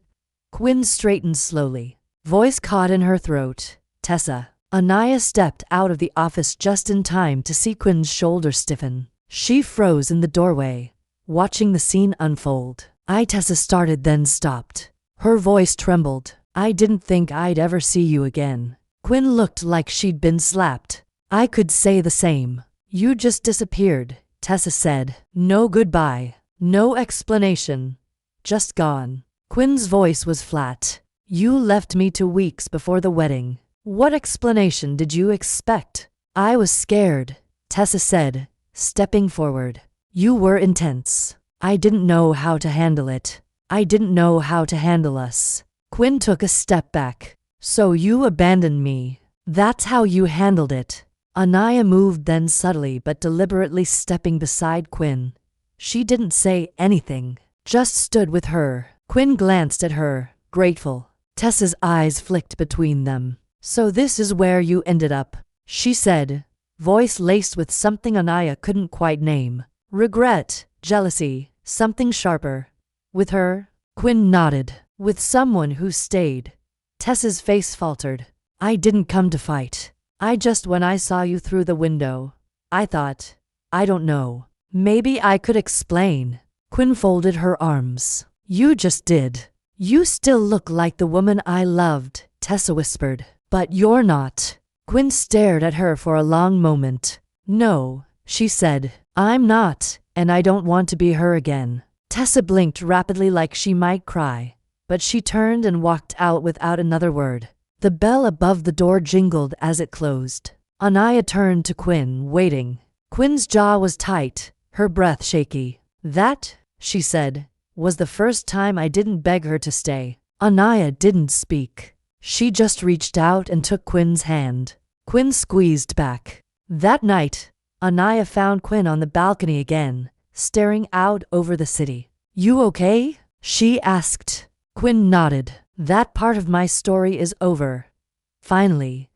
straightened slowly. Voice caught in her throat. Tessa. Anaya stepped out of the office just in time to see Quinn's shoulder stiffen. She froze in the doorway, watching the scene unfold. Tessa started then stopped. Her voice trembled. I didn't think I'd ever see you again. Quinn looked like she'd been slapped. I could say the same. You just disappeared, Tessa said. No goodbye. No explanation. Just gone. Quinn's voice was flat. You left me 2 weeks before the wedding. What explanation did you expect? I was scared, Tessa said, stepping forward. You were intense. I didn't know how to handle it. I didn't know how to handle us. Quinn took a step back. So you abandoned me. That's how you handled it. Anaya moved then subtly but deliberately stepping beside Quinn. She didn't say anything, just stood with her. Quinn glanced at her, grateful. Tessa's eyes flicked between them. So this is where you ended up, she said, voice laced with something Anaya couldn't quite name. Regret, jealousy, something sharper. With her? Quinn nodded. With someone who stayed. Tessa's face faltered. I didn't come to fight. When I saw you through the window, I thought, I don't know. Maybe I could explain. Quinn folded her arms. You just did. You still look like the woman I loved, Tessa whispered. But you're not. Quinn stared at her for a long moment. No, she said. I'm not, and I don't want to be her again. Tessa blinked rapidly like she might cry, but she turned and walked out without another word. The bell above the door jingled as it closed. Anaya turned to Quinn, waiting. Quinn's jaw was tight, her breath shaky. That, she said, was the first time I didn't beg her to stay. Anaya didn't speak. She just reached out and took Quinn's hand. Quinn squeezed back. That night, Anaya found Quinn on the balcony again, staring out over the city. You okay? She asked. Quinn nodded. That part of my story is over. Finally,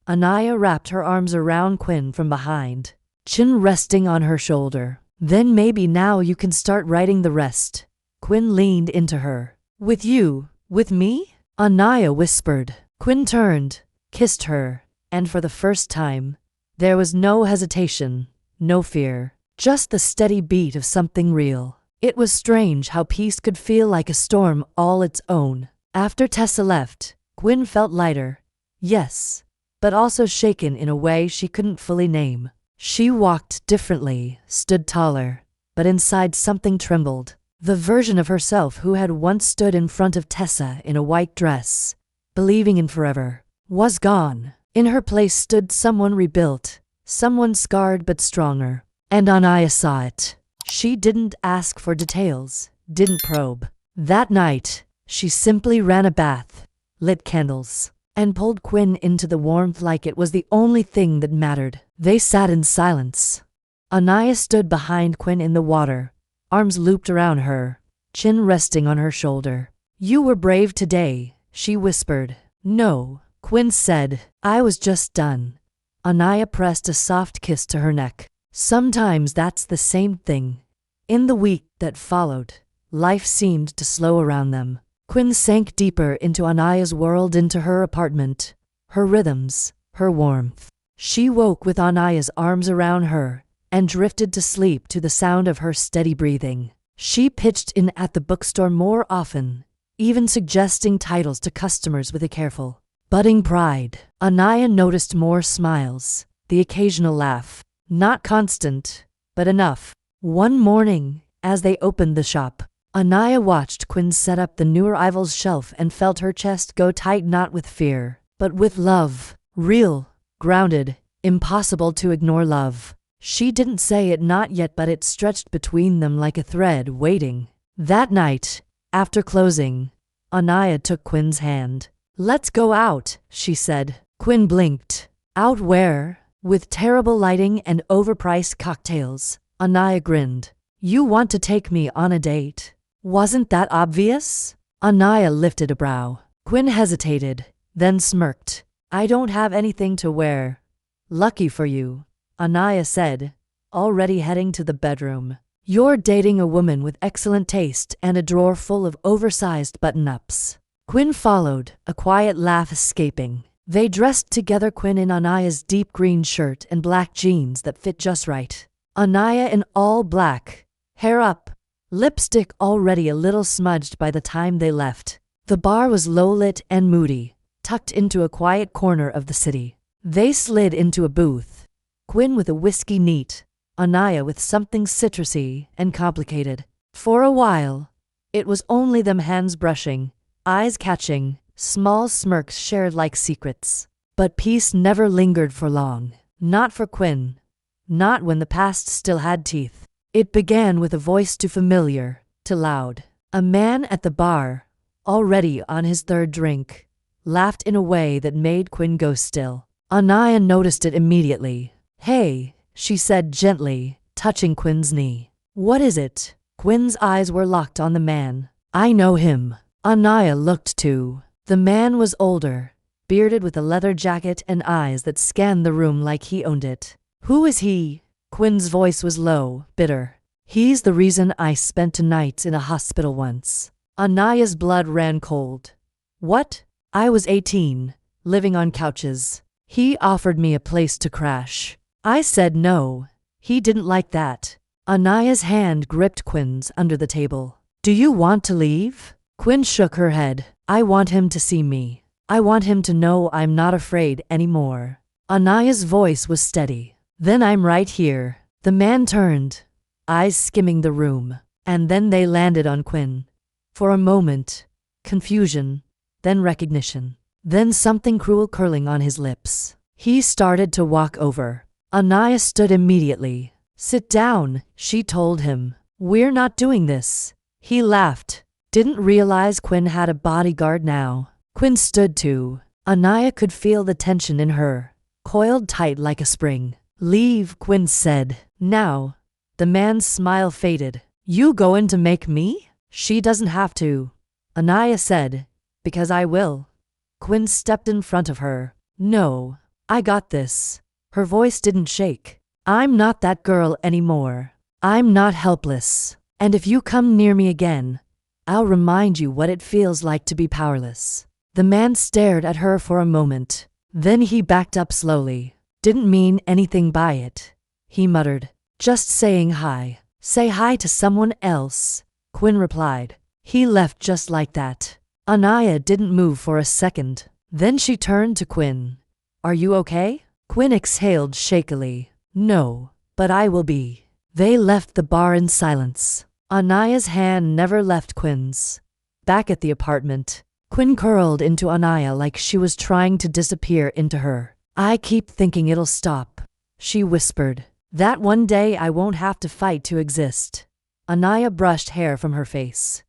Anaya wrapped her arms around Quinn from behind, chin resting on her shoulder. Then maybe now you can start writing the rest. Quinn leaned into her. With you? With me? Anaya whispered. Quinn turned, kissed her, and for the first time, there was no hesitation, no fear, just the steady beat of something real. It was strange how peace could feel like a storm all its own. After Tessa left, Quinn felt lighter, yes, but also shaken in a way she couldn't fully name. She walked differently, stood taller, but inside something trembled. The version of herself who had once stood in front of Tessa in a white dress, believing in forever, was gone. In her place stood someone rebuilt, someone scarred but stronger. And Anaya saw it. She didn't ask for details, didn't probe. That night, she simply ran a bath, lit candles, and pulled Quinn into the warmth like it was the only thing that mattered. They sat in silence. Anaya stood behind Quinn in the water, arms looped around her, chin resting on her shoulder. You were brave today, she whispered. No, Quinn said. I was just done. Anaya pressed a soft kiss to her neck. Sometimes that's the same thing. In the week that followed, life seemed to slow around them. Quinn sank deeper into Anaya's world, into her apartment, her rhythms, her warmth. She woke with Anaya's arms around her and drifted to sleep to the sound of her steady breathing. She pitched in at the bookstore more often, even suggesting titles to customers with a careful, budding pride. Anaya noticed more smiles, the occasional laugh. Not constant, but enough. One morning, as they opened the shop, Anaya watched Quinn set up the new arrivals shelf and felt her chest go tight, not with fear, but with love. Real, grounded, impossible to ignore love. She didn't say it not yet, but it stretched between them like a thread waiting. That night, after closing, Anaya took Quinn's hand. "Let's go out," she said. Quinn blinked. "Out where?" "With terrible lighting and overpriced cocktails." Anaya grinned. "You want to take me on a date? Wasn't that obvious?" Anaya lifted a brow. Quinn hesitated, then smirked. "I don't have anything to wear." "Lucky for you," Anaya said, already heading to the bedroom. "You're dating a woman with excellent taste and a drawer full of oversized button-ups." Quinn followed, a quiet laugh escaping. They dressed together, Quinn in Anaya's deep green shirt and black jeans that fit just right. Anaya in all black, hair up, lipstick already a little smudged by the time they left. The bar was low-lit and moody, tucked into a quiet corner of the city. They slid into a booth, Quinn with a whiskey neat, Anaya with something citrusy and complicated. For a while, it was only them, hands brushing, eyes catching, small smirks shared like secrets. But peace never lingered for long. Not for Quinn. Not when the past still had teeth. It began with a voice too familiar, too loud. A man at the bar, already on his third drink, laughed in a way that made Quinn go still. Anaya noticed it immediately. "Hey," she said gently, touching Quinn's knee. "What is it?" Quinn's eyes were locked on the man. "I know him." Anaya looked too. The man was older, bearded with a leather jacket and eyes that scanned the room like he owned it. "Who is he?" Quinn's voice was low, bitter. "He's the reason I spent 2 nights in a hospital once." Anaya's blood ran cold. "What?" "I was 18, living on couches. He offered me a place to crash. I said no. He didn't like that." Anaya's hand gripped Quinn's under the table. "Do you want to leave?" Quinn shook her head. "I want him to see me. I want him to know I'm not afraid anymore." Anaya's voice was steady. "Then I'm right here." The man turned, eyes skimming the room, and then they landed on Quinn. For a moment, confusion, then recognition, then something cruel curling on his lips. He started to walk over. Anaya stood immediately. "Sit down," she told him. "We're not doing this." He laughed. Didn't realize Quinn had a bodyguard now. Quinn stood too. Anaya could feel the tension in her, coiled tight like a spring. "Leave," Quinn said. "Now." The man's smile faded. "You going to make me?" "She doesn't have to," Anaya said, "because I will." Quinn stepped in front of her. "No, I got this." Her voice didn't shake. "I'm not that girl anymore. I'm not helpless. And if you come near me again, I'll remind you what it feels like to be powerless." The man stared at her for a moment. Then he backed up slowly. "Didn't mean anything by it," he muttered. "Just saying hi." "Say hi to someone else," Quinn replied. He left just like that. Anaya didn't move for a second. Then she turned to Quinn. "Are you okay?" Quinn exhaled shakily. "No, but I will be." They left the bar in silence. Anaya's hand never left Quinn's. Back at the apartment, Quinn curled into Anaya like she was trying to disappear into her. "I keep thinking it'll stop," she whispered. "That one day I won't have to fight to exist." Anaya brushed hair from her face.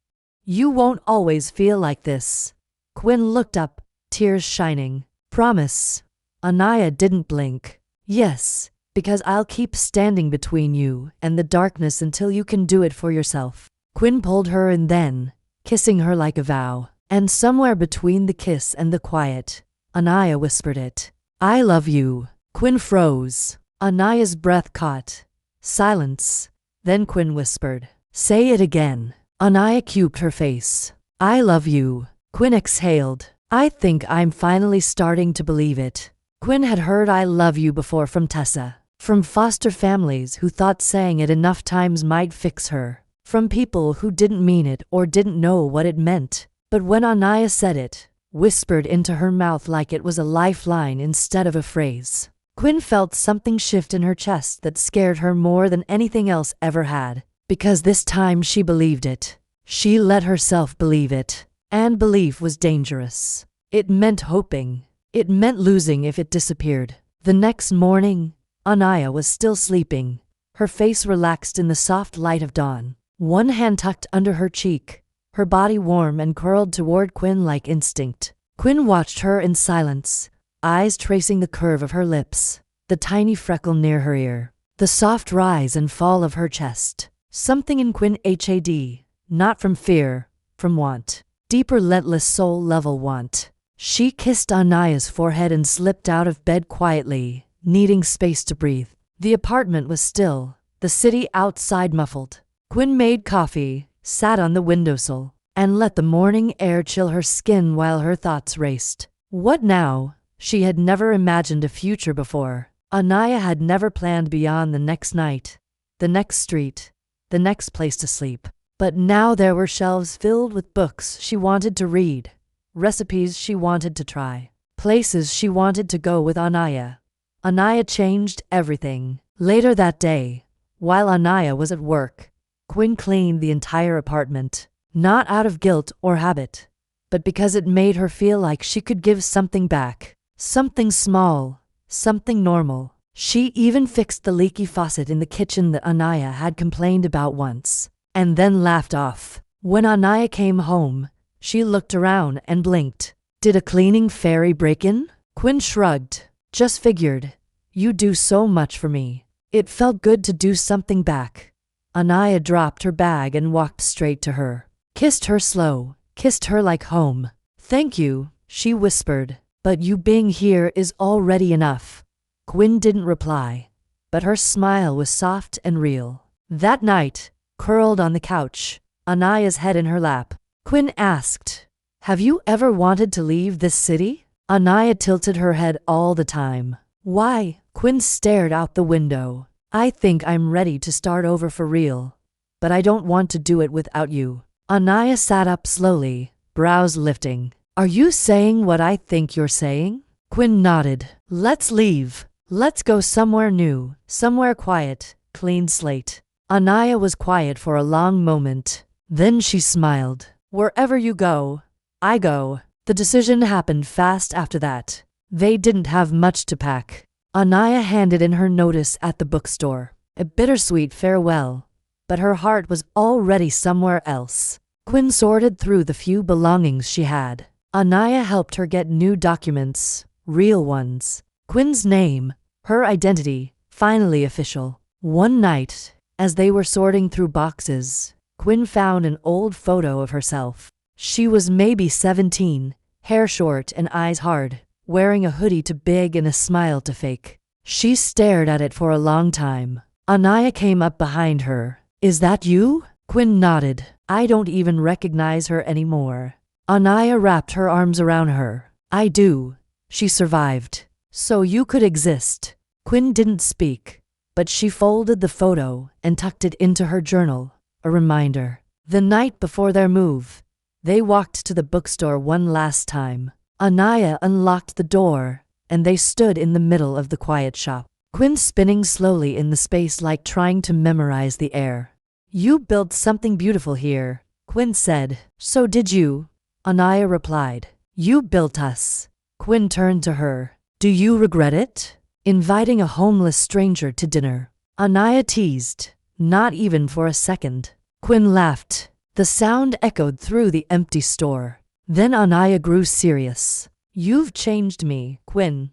"You won't always feel like this." Quinn looked up, tears shining. "Promise?" Anaya didn't blink. "Yes, because I'll keep standing between you and the darkness until you can do it for yourself." Quinn pulled her in then, kissing her like a vow. And somewhere between the kiss and the quiet, Anaya whispered it. "I love you." Quinn froze. Anaya's breath caught. Silence. Then Quinn whispered, "Say it again." Anaya cubed her face. "I love you." Quinn exhaled. "I think I'm finally starting to believe it." Quinn had heard "I love you" before from Tessa. From foster families who thought saying it enough times might fix her. From people who didn't mean it or didn't know what it meant. But when Anaya said it, whispered into her mouth like it was a lifeline instead of a phrase, Quinn felt something shift in her chest that scared her more than anything else ever had. Because this time she believed it. She let herself believe it. And belief was dangerous. It meant hoping, It meant losing if it disappeared. The next morning, Anaya was still sleeping, her face relaxed in the soft light of dawn, one hand tucked under her cheek, her body warm and curled toward Quinn like instinct. Quinn watched her in silence, eyes tracing the curve of her lips, the tiny freckle near her ear, the soft rise and fall of her chest. Something in Quinn had, not from fear, from want, deeper relentless soul-level want. She kissed Anaya's forehead and slipped out of bed quietly, needing space to breathe. The apartment was still, the city outside muffled. Quinn made coffee, sat on the windowsill, and let the morning air chill her skin while her thoughts raced. What now? She had never imagined a future before. Anaya had never planned beyond the next night, the next street, the next place to sleep. But now there were shelves filled with books she wanted to read, recipes she wanted to try, places she wanted to go with Anaya. Anaya changed everything. Later that day, while Anaya was at work, Quinn cleaned the entire apartment, not out of guilt or habit, but because it made her feel like she could give something back, something small, something normal. She even fixed the leaky faucet in the kitchen that Anaya had complained about once, and then laughed off. When Anaya came home, she looked around and blinked. Did a cleaning fairy break in? Quinn shrugged. Just figured. You do so much for me. It felt good to do something back. Anaya dropped her bag and walked straight to her. Kissed her slow, kissed her like home. Thank you, she whispered. But you being here is already enough. Quinn didn't reply, but her smile was soft and real. That night, curled on the couch, Anaya's head in her lap, Quinn asked, "Have you ever wanted to leave this city?" Anaya tilted her head all the time. Why? Quinn stared out the window. I think I'm ready to start over for real, but I don't want to do it without you. Anaya sat up slowly, brows lifting. Are you saying what I think you're saying? Quinn nodded. Let's leave. Let's go somewhere new, somewhere quiet, clean slate. Anaya was quiet for a long moment. Then she smiled. Wherever you go, I go. The decision happened fast after that. They didn't have much to pack. Anaya handed in her notice at the bookstore. A bittersweet farewell, but her heart was already somewhere else. Quinn sorted through the few belongings she had. Anaya helped her get new documents, real ones. Quinn's name, her identity, finally official. One night, as they were sorting through boxes, Quinn found an old photo of herself. She was maybe 17, hair short and eyes hard, wearing a hoodie too big and a smile to fake. She stared at it for a long time. Anaya came up behind her. Is that you? Quinn nodded. I don't even recognize her anymore. Anaya wrapped her arms around her. I do. She survived. So you could exist. Quinn didn't speak, but she folded the photo and tucked it into her journal, a reminder. The night before their move, they walked to the bookstore one last time. Anaya unlocked the door, and they stood in the middle of the quiet shop. Quinn spinning slowly in the space like trying to memorize the air. You built something beautiful here, Quinn said. So did you, Anaya replied. You built us. Quinn turned to her. Do you regret it? Inviting a homeless stranger to dinner. Anaya teased. Not even for a second. Quinn laughed. The sound echoed through the empty store. Then Anaya grew serious. You've changed me, Quinn.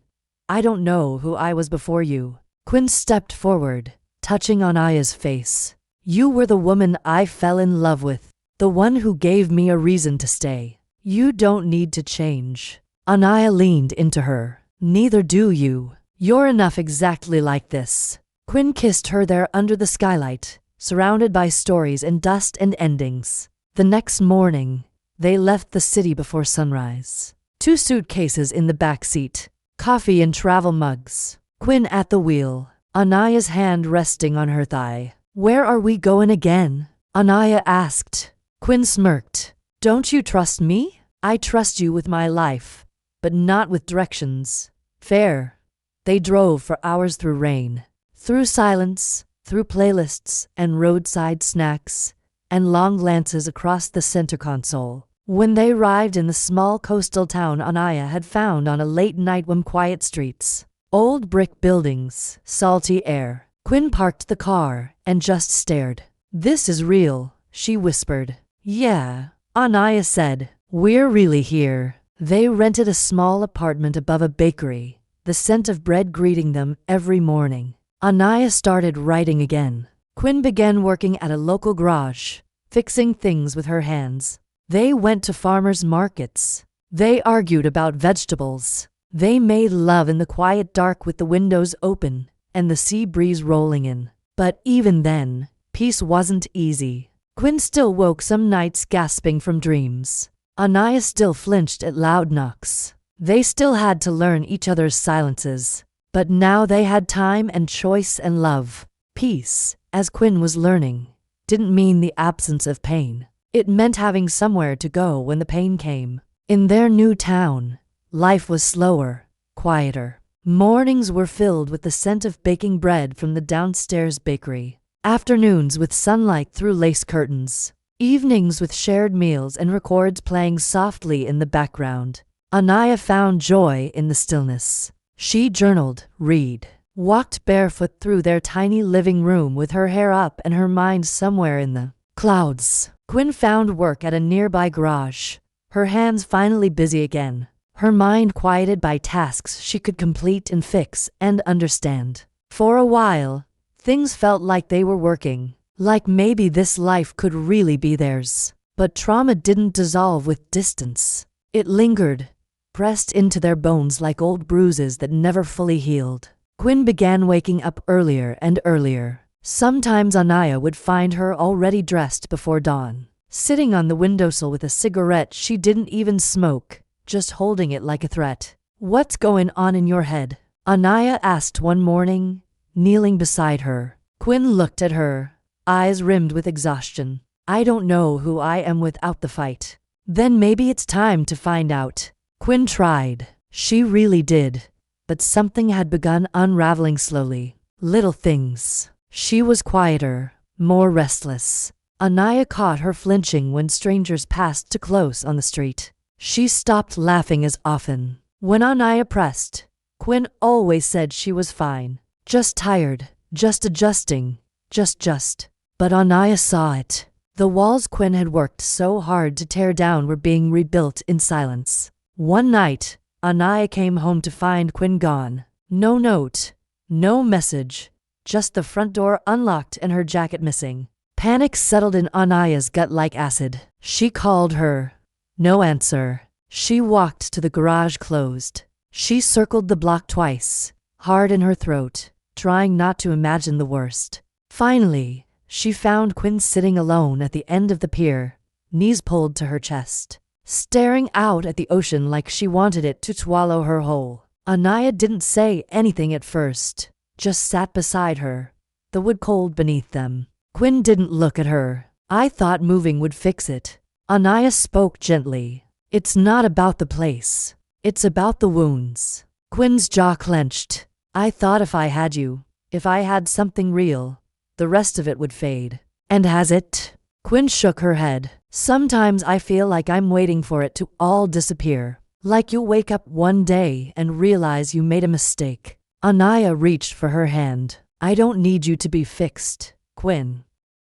I don't know who I was before you. Quinn stepped forward, touching Anaya's face. You were the woman I fell in love with, the one who gave me a reason to stay. You don't need to change. Anaya leaned into her. Neither do you. You're enough exactly like this. Quinn kissed her there under the skylight, surrounded by stories and dust and endings. The next morning, they left the city before sunrise. 2 suitcases in the back seat, coffee and travel mugs. Quinn at the wheel, Anaya's hand resting on her thigh. Where are we going again? Anaya asked. Quinn smirked. Don't you trust me? I trust you with my life, but not with directions. Fair. They drove for hours through rain, through silence, through playlists and roadside snacks, and long glances across the center console. When they arrived in the small coastal town Anaya had found on a late night with quiet streets, old brick buildings, salty air, Quinn parked the car and just stared. "This is real," she whispered. "Yeah," Anaya said. "We're really here." They rented a small apartment above a bakery, the scent of bread greeting them every morning. Anaya started writing again. Quinn began working at a local garage, fixing things with her hands. They went to farmers' markets. They argued about vegetables. They made love in the quiet dark with the windows open and the sea breeze rolling in. But even then, peace wasn't easy. Quinn still woke some nights gasping from dreams. Anaya still flinched at loud knocks. They still had to learn each other's silences. But now they had time and choice and love. Peace, as Quinn was learning, didn't mean the absence of pain. It meant having somewhere to go when the pain came. In their new town, life was slower, quieter. Mornings were filled with the scent of baking bread from the downstairs bakery. Afternoons with sunlight through lace curtains. Evenings with shared meals and records playing softly in the background. Anaya found joy in the stillness. She journaled, read, walked barefoot through their tiny living room with her hair up and her mind somewhere in the clouds. Quinn found work at a nearby garage, her hands finally busy again, her mind quieted by tasks she could complete and fix and understand. For a while, things felt like they were working, like maybe this life could really be theirs. But trauma didn't dissolve with distance. It lingered, pressed into their bones like old bruises that never fully healed. Quinn began waking up earlier and earlier. Sometimes Anaya would find her already dressed before dawn, sitting on the windowsill with a cigarette she didn't even smoke, just holding it like a threat. "What's going on in your head?" Anaya asked one morning, kneeling beside her. Quinn looked at her, eyes rimmed with exhaustion. "I don't know who I am without the fight." "Then maybe it's time to find out." Quinn tried. She really did. But something had begun unraveling slowly. Little things. She was quieter, more restless. Anaya caught her flinching when strangers passed too close on the street. She stopped laughing as often. When Anaya pressed, Quinn always said she was fine. Just tired, just adjusting, just. But Anaya saw it. The walls Quinn had worked so hard to tear down were being rebuilt in silence. One night, Anaya came home to find Quinn gone. No note, no message, just the front door unlocked and her jacket missing. Panic settled in Anaya's gut like acid. She called her. No answer. She walked to the garage closed. She circled the block twice, hard in her throat, trying not to imagine the worst. Finally, she found Quinn sitting alone at the end of the pier, knees pulled to her chest, staring out at the ocean like she wanted it to swallow her whole. Anaya didn't say anything at first, just sat beside her, the wood cold beneath them. Quinn didn't look at her. "I thought moving would fix it." Anaya spoke gently. "It's not about the place. It's about the wounds." Quinn's jaw clenched. "I thought if I had you, if I had something real, the rest of it would fade." "And has it?" Quinn shook her head. "Sometimes I feel like I'm waiting for it to all disappear. Like you'll wake up one day and realize you made a mistake." Anaya reached for her hand. "I don't need you to be fixed, Quinn.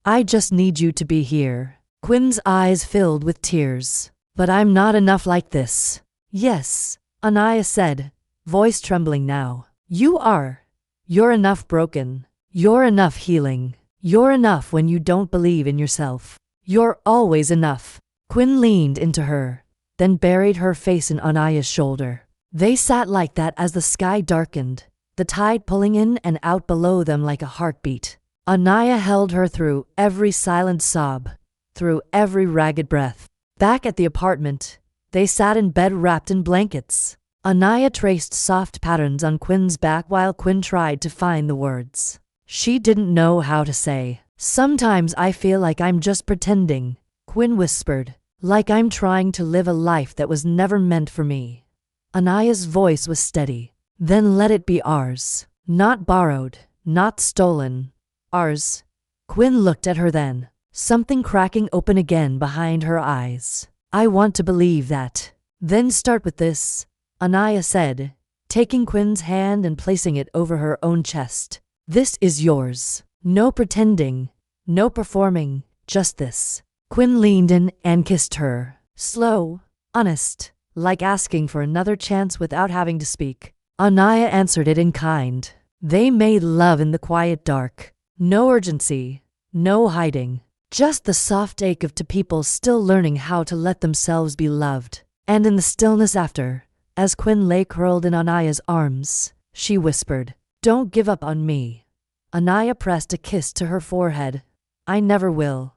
I just need you to be here." Quinn's eyes filled with tears. "But I'm not enough like this." "Yes," Anaya said, voice trembling now. "You are. You're enough broken. You're enough healing. You're enough when you don't believe in yourself. You're always enough." Quinn leaned into her, then buried her face in Anaya's shoulder. They sat like that as the sky darkened, the tide pulling in and out below them like a heartbeat. Anaya held her through every silent sob, through every ragged breath. Back at the apartment, they sat in bed wrapped in blankets. Anaya traced soft patterns on Quinn's back while Quinn tried to find the words. She didn't know how to say. "Sometimes I feel like I'm just pretending," Quinn whispered, "like I'm trying to live a life that was never meant for me." Anaya's voice was steady. "Then let it be ours. Not borrowed, not stolen. Ours." Quinn looked at her then, something cracking open again behind her eyes. I want to believe that. Then start with this, Anaya said, taking Quinn's hand and placing it over her own chest. This is yours. No pretending, no performing, just this. Quinn leaned in and kissed her. Slow, honest, like asking for another chance without having to speak. Anaya answered it in kind. They made love in the quiet dark. No urgency, no hiding. Just the soft ache of two people still learning how to let themselves be loved. And in the stillness after, as Quinn lay curled in Anaya's arms, she whispered, "Don't give up on me." Anaya pressed a kiss to her forehead. "I never will."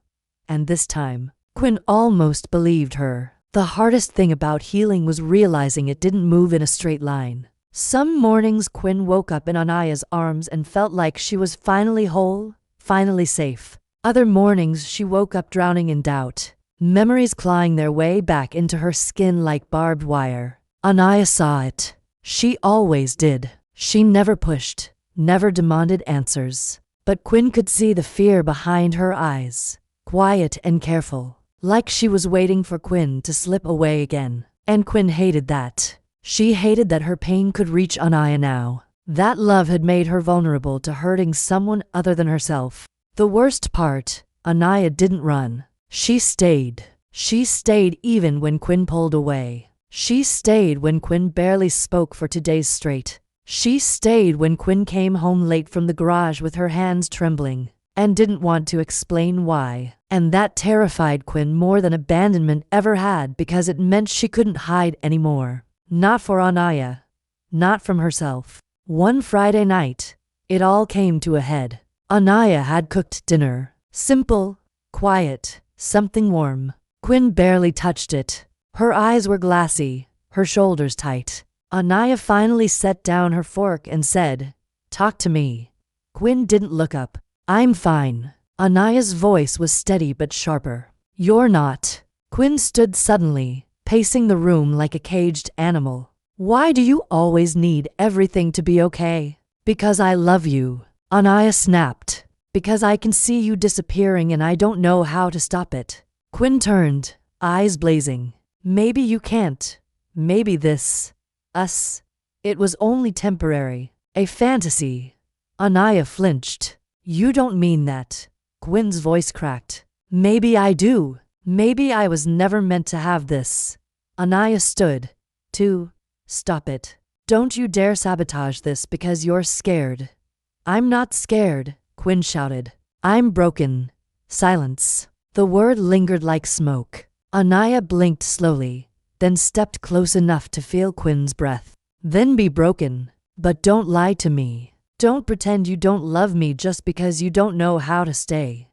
And this time, Quinn almost believed her. The hardest thing about healing was realizing it didn't move in a straight line. Some mornings Quinn woke up in Anaya's arms and felt like she was finally whole, finally safe. Other mornings she woke up drowning in doubt, memories clawing their way back into her skin like barbed wire. Anaya saw it. She always did. She never pushed, never demanded answers. But Quinn could see the fear behind her eyes, quiet and careful, like she was waiting for Quinn to slip away again. And Quinn hated that. She hated that her pain could reach Anaya now. That love had made her vulnerable to hurting someone other than herself. The worst part, Anaya didn't run. She stayed. She stayed even when Quinn pulled away. She stayed when Quinn barely spoke for 2 days straight. She stayed when Quinn came home late from the garage with her hands trembling, and didn't want to explain why. And that terrified Quinn more than abandonment ever had, because it meant she couldn't hide anymore. Not for Anaya. Not from herself. One Friday night, it all came to a head. Anaya had cooked dinner. Simple, quiet, something warm. Quinn barely touched it. Her eyes were glassy, her shoulders tight. Anaya finally set down her fork and said, "Talk to me." Quinn didn't look up. "I'm fine." Anaya's voice was steady but sharper. "You're not." Quinn stood suddenly, pacing the room like a caged animal. "Why do you always need everything to be okay?" "Because I love you," Anaya snapped. "Because I can see you disappearing and I don't know how to stop it." Quinn turned, eyes blazing. "Maybe you can't. Maybe this, us, it was only temporary. A fantasy." Anaya flinched. "You don't mean that." Quinn's voice cracked. "Maybe I do. Maybe I was never meant to have this." Anaya stood. Stop it. Don't you dare sabotage this because you're scared." "I'm not scared," Quinn shouted. "I'm broken." Silence. The word lingered like smoke. Anaya blinked slowly, then stepped close enough to feel Quinn's breath. "Then be broken. But don't lie to me. Don't pretend you don't love me just because you don't know how to stay."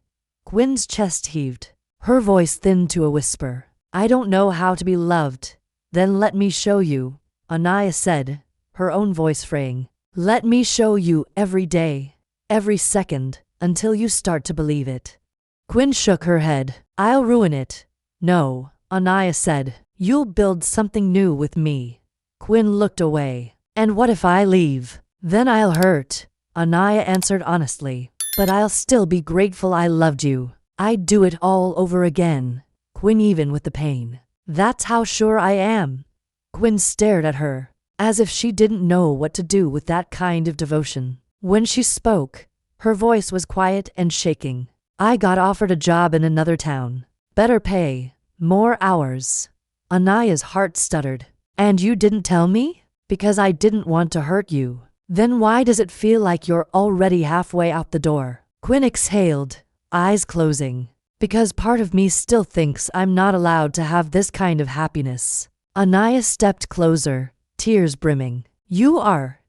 Quinn's chest heaved. Her voice thinned to a whisper. "I don't know how to be loved. Then let me show you," Anaya said, her own voice fraying. "Let me show you every day, every second, until you start to believe it." Quinn shook her head. "I'll ruin it." "No," Anaya said. "You'll build something new with me." Quinn looked away. "And what if I leave?" "Then I'll hurt," Anaya answered honestly. "But I'll still be grateful I loved you. I'd do it all over again." Quinn, even with the pain. "That's how sure I am." Quinn stared at her, as if she didn't know what to do with that kind of devotion. When she spoke, her voice was quiet and shaking. "I got offered a job in another town. Better pay, more hours." Anaya's heart stuttered. "And you didn't tell me?" "Because I didn't want to hurt you." "Then why does it feel like you're already halfway out the door?" Quinn exhaled, eyes closing. "Because part of me still thinks I'm not allowed to have this kind of happiness." Anaya stepped closer, tears brimming. You are.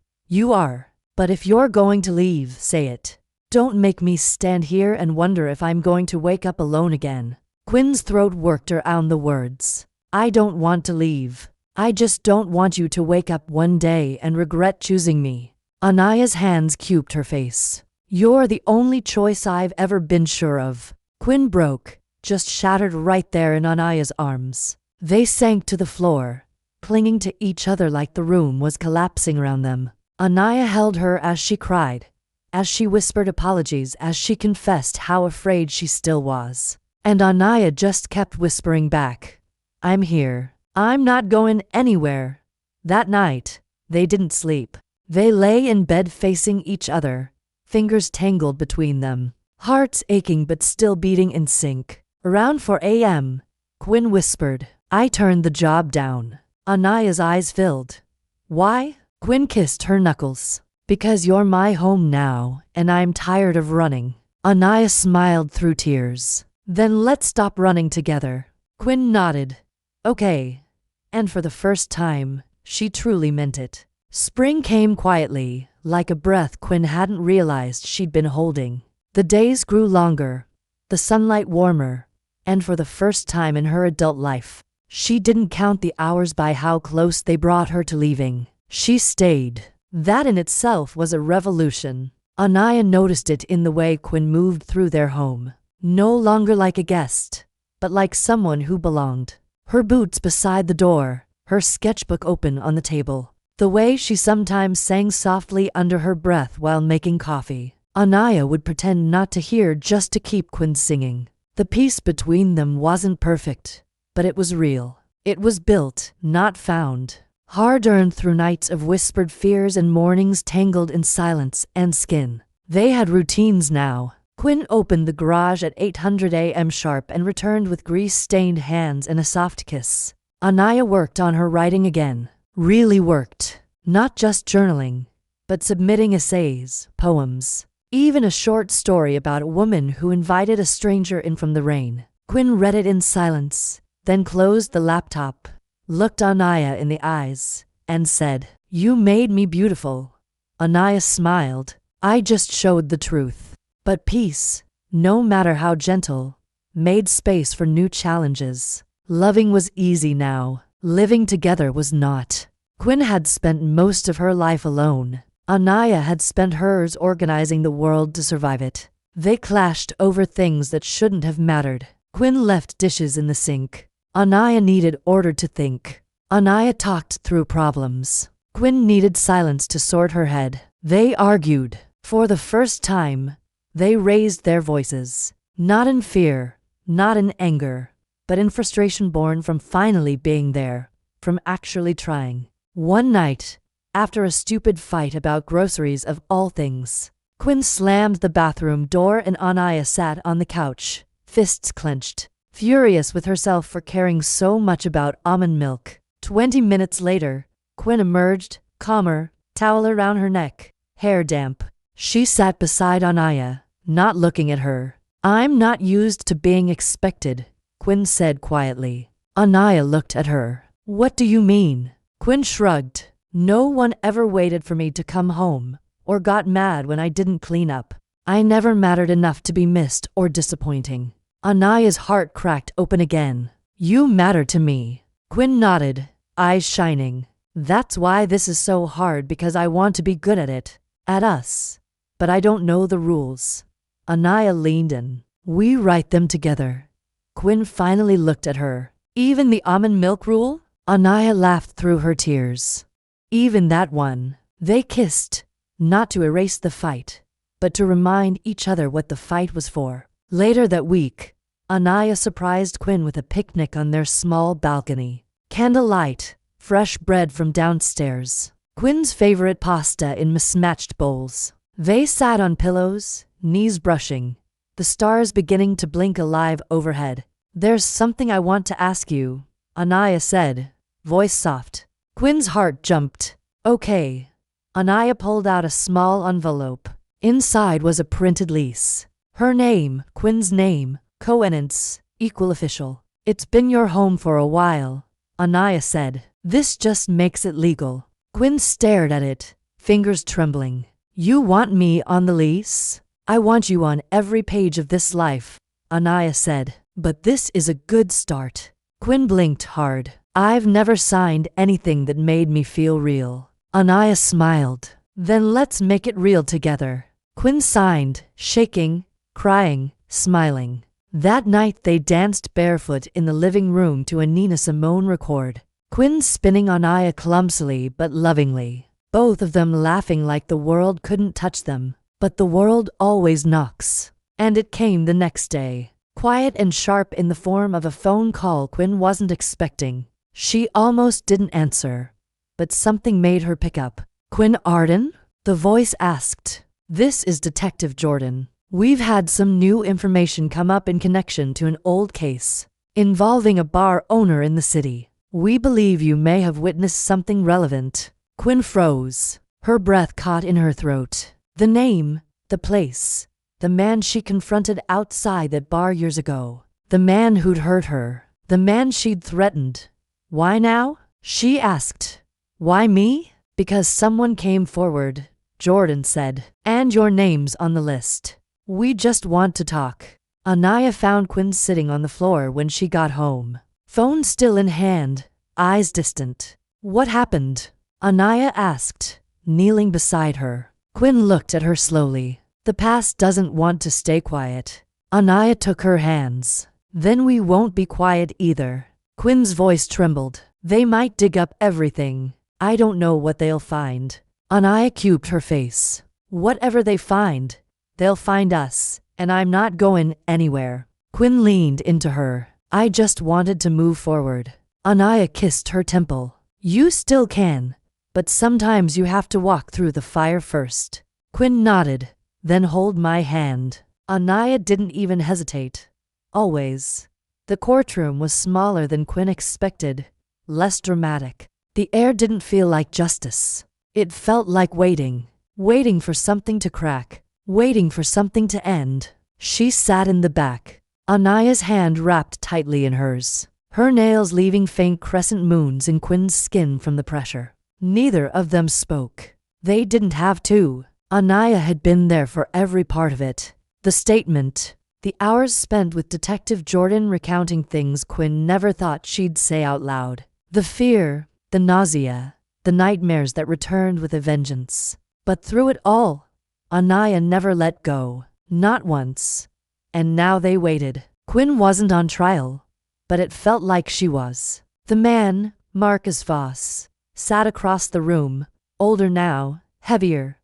But if you're going to leave, say it. Don't make me stand here and wonder if I'm going to wake up alone again." Quinn's throat worked around the words. "I don't want to leave. I just don't want you to wake up one day and regret choosing me." Anaya's hands cubed her face. "You're the only choice I've ever been sure of." Quinn broke, just shattered right there in Anaya's arms. They sank to the floor, clinging to each other like the room was collapsing around them. Anaya held her as she cried, as she whispered apologies, as she confessed how afraid she still was. And Anaya just kept whispering back, I'm here. I'm not going anywhere. That night, they didn't sleep. They lay in bed facing each other, fingers tangled between them, hearts aching but still beating in sync. Around 4 a.m., Quinn whispered, "I turned the job down." Anaya's eyes filled. "Why?" Quinn kissed her knuckles. "Because you're my home now, and I'm tired of running." Anaya smiled through tears. "Then let's stop running together." Quinn nodded. "Okay." And for the first time, she truly meant it. Spring came quietly, like a breath Quinn hadn't realized she'd been holding. The days grew longer, the sunlight warmer, and for the first time in her adult life, she didn't count the hours by how close they brought her to leaving. She stayed. That in itself was a revolution. Anaya noticed it in the way Quinn moved through their home. No longer like a guest, but like someone who belonged. Her boots beside the door, her sketchbook open on the table. The way she sometimes sang softly under her breath while making coffee. Anaya would pretend not to hear just to keep Quinn singing. The peace between them wasn't perfect, but it was real. It was built, not found. Hard-earned through nights of whispered fears and mornings tangled in silence and skin. They had routines now. Quinn opened the garage at 800 a.m. sharp and returned with grease-stained hands and a soft kiss. Anaya worked on her writing again. Really worked. Not just journaling, but submitting essays, poems, even a short story about a woman who invited a stranger in from the rain. Quinn read it in silence, then closed the laptop, looked Anaya in the eyes, and said, "You made me beautiful." Anaya smiled. "I just showed the truth." But peace, no matter how gentle, made space for new challenges. Loving was easy now. Living together was not. Quinn had spent most of her life alone. Anaya had spent hers organizing the world to survive it. They clashed over things that shouldn't have mattered. Quinn left dishes in the sink. Anaya needed order to think. Anaya talked through problems. Quinn needed silence to sort her head. They argued. For the first time, they raised their voices. Not in fear, not in anger, but in frustration born from finally being there, from actually trying. One night, after a stupid fight about groceries of all things, Quinn slammed the bathroom door and Anaya sat on the couch, fists clenched, furious with herself for caring so much about almond milk. 20 minutes later, Quinn emerged, calmer, towel around her neck, hair damp. She sat beside Anaya, not looking at her. "I'm not used to being expected," Quinn said quietly. Anaya looked at her. "What do you mean?" Quinn shrugged. "No one ever waited for me to come home, or got mad when I didn't clean up. I never mattered enough to be missed or disappointing." Anaya's heart cracked open again. "You matter to me." Quinn nodded, eyes shining. "That's why this is so hard, because I want to be good at it. At us. But I don't know the rules." Anaya leaned in. "We write them together." Quinn finally looked at her. "Even the almond milk rule?" Anaya laughed through her tears. "Even that one." They kissed, not to erase the fight, but to remind each other what the fight was for. Later that week, Anaya surprised Quinn with a picnic on their small balcony. Candlelight, fresh bread from downstairs, Quinn's favorite pasta in mismatched bowls. They sat on pillows, knees brushing, the stars beginning to blink alive overhead. "There's something I want to ask you," Anaya said, voice soft. Quinn's heart jumped. "Okay." Anaya pulled out a small envelope. Inside was a printed lease. Her name, Quinn's name, covenants, equal official. "It's been your home for a while," Anaya said. "This just makes it legal." Quinn stared at it, fingers trembling. "You want me on the lease?" "I want you on every page of this life," Anaya said. "But this is a good start." Quinn blinked hard. "I've never signed anything that made me feel real." Anaya smiled. "Then let's make it real together." Quinn signed, shaking, crying, smiling. That night they danced barefoot in the living room to a Nina Simone record. Quinn spinning Anaya clumsily but lovingly. Both of them laughing like the world couldn't touch them. But the world always knocks. And it came the next day. quiet and sharp in the form of a phone call Quinn wasn't expecting. She almost didn't answer, but something made her pick up. "Quinn Arden?" the voice asked. "This is Detective Jordan. We've had some new information come up in connection to an old case involving a bar owner in the city. We believe you may have witnessed something relevant." Quinn froze. Her breath caught in her throat. The name, the place, the man she confronted outside that bar years ago. The man who'd hurt her. The man she'd threatened. "Why now?" she asked. "Why me?" "Because someone came forward," Jordan said. "And your name's on the list. We just want to talk." Anaya found Quinn sitting on the floor when she got home. Phone still in hand, eyes distant. "What happened?" Anaya asked, kneeling beside her. Quinn looked at her slowly. "The past doesn't want to stay quiet." Anaya took her hands. "Then we won't be quiet either." Quinn's voice trembled. "They might dig up everything. I don't know what they'll find." Anaya cubed her face. "Whatever they find, they'll find us, and I'm not going anywhere." Quinn leaned into her. "I just wanted to move forward." Anaya kissed her temple. "You still can, but sometimes you have to walk through the fire first." Quinn nodded. "Then hold my hand." Anaya didn't even hesitate. Always. The courtroom was smaller than Quinn expected, less dramatic. The air didn't feel like justice. It felt like waiting for something to crack, waiting for something to end. She sat in the back, Anaya's hand wrapped tightly in hers, her nails leaving faint crescent moons in Quinn's skin from the pressure. Neither of them spoke. They didn't have to. Anaya had been there for every part of it. The statement, the hours spent with Detective Jordan recounting things Quinn never thought she'd say out loud. The fear, the nausea, the nightmares that returned with a vengeance. But through it all, Anaya never let go. Not once. And now they waited. Quinn wasn't on trial, but it felt like she was. The man, Marcus Voss, sat across the room, older now, heavier,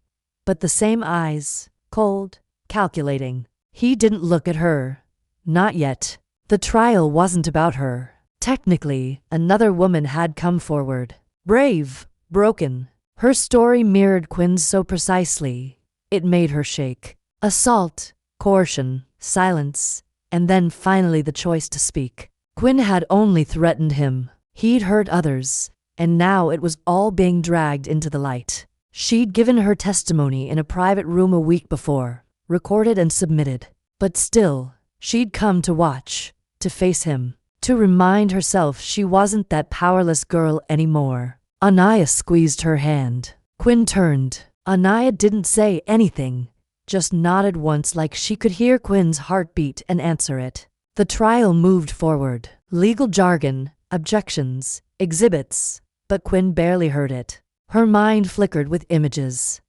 but the same eyes, cold, calculating. He didn't look at her. Not yet. The trial wasn't about her. Technically, another woman had come forward. Brave, broken. Her story mirrored Quinn's so precisely, it made her shake. Assault, coercion, silence, and then finally the choice to speak. Quinn had only threatened him. He'd hurt others, and now it was all being dragged into the light. She'd given her testimony in a private room a week before, recorded and submitted. But still, she'd come to watch, to face him, to remind herself she wasn't that powerless girl anymore. Anaya squeezed her hand. Quinn turned. Anaya didn't say anything, just nodded once like she could hear Quinn's heartbeat and answer it. The trial moved forward. Legal jargon, objections, exhibits, but Quinn barely heard it. Her mind flickered with images.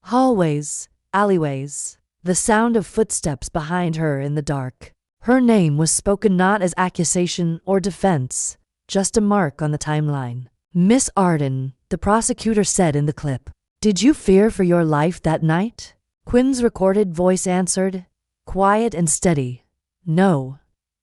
Hallways, alleyways, the sound of footsteps behind her in the dark. Her name was spoken not as accusation or defense, just a mark on the timeline. "Miss Arden," the prosecutor said in the clip. "Did you fear for your life that night?" Quinn's recorded voice answered, quiet and steady. "No.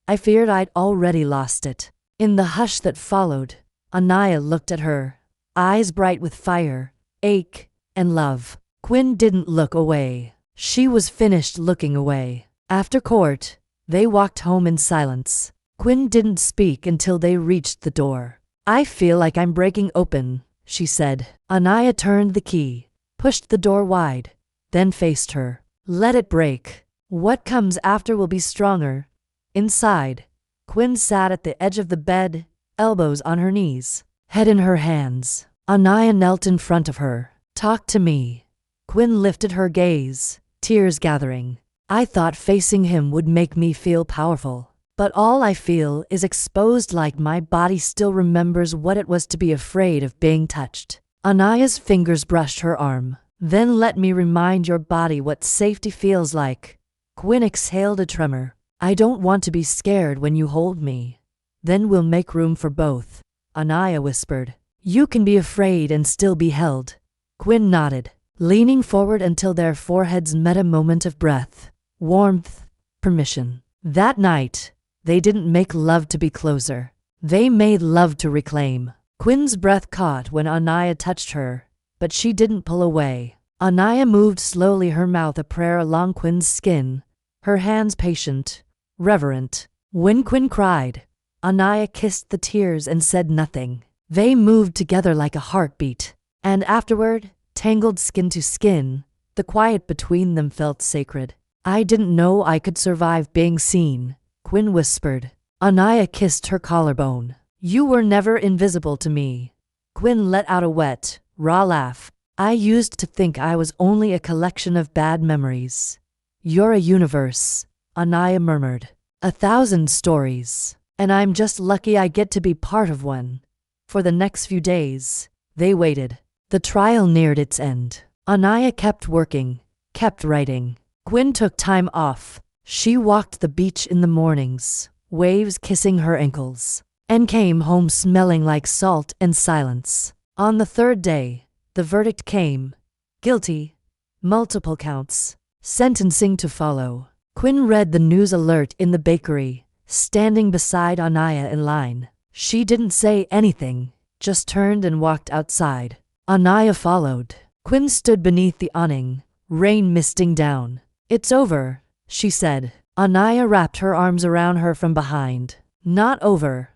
I feared I'd already lost it." In the hush that followed, Anaya looked at her, eyes bright with fire, ache, and love. Quinn didn't look away. She was finished looking away. After court, they walked home in silence. Quinn didn't speak until they reached the door. "I feel like I'm breaking open," she said. Anaya turned the key, pushed the door wide, then faced her. "Let it break. What comes after will be stronger." Inside, Quinn sat at the edge of the bed, elbows on her knees, head in her hands. Anaya knelt in front of her. "Talk to me." Quinn lifted her gaze, tears gathering. "I thought facing him would make me feel powerful. But all I feel is exposed, like my body still remembers what it was to be afraid of being touched." Anaya's fingers brushed her arm. "Then let me remind your body what safety feels like." Quinn exhaled a tremor. "I don't want to be scared when you hold me." "Then we'll make room for both," Anaya whispered. "You can be afraid and still be held." Quinn nodded, leaning forward until their foreheads met a moment of breath, warmth, permission. That night, they didn't make love to be closer. They made love to reclaim. Quinn's breath caught when Anaya touched her, but she didn't pull away. Anaya moved slowly, her mouth a prayer along Quinn's skin, her hands patient, reverent. When Quinn cried, Anaya kissed the tears and said nothing. They moved together like a heartbeat, and afterward, tangled skin to skin, the quiet between them felt sacred. I didn't know I could survive being seen, Quinn whispered. Anaya kissed her collarbone. You were never invisible to me. Quinn let out a wet, raw laugh. I used to think I was only a collection of bad memories. You're a universe, Anaya murmured. 1,000 stories, and I'm just lucky I get to be part of one. For the next few days, they waited. The trial neared its end. Anaya kept working, kept writing. Quinn took time off. She walked the beach in the mornings, waves kissing her ankles, and came home smelling like salt and silence. On the third day, the verdict came. Guilty. Multiple counts. Sentencing to follow. Quinn read the news alert in the bakery, standing beside Anaya in line. She didn't say anything, just turned and walked outside. Anaya followed. Quinn stood beneath the awning, rain misting down. It's over, she said. Anaya wrapped her arms around her from behind. Not over.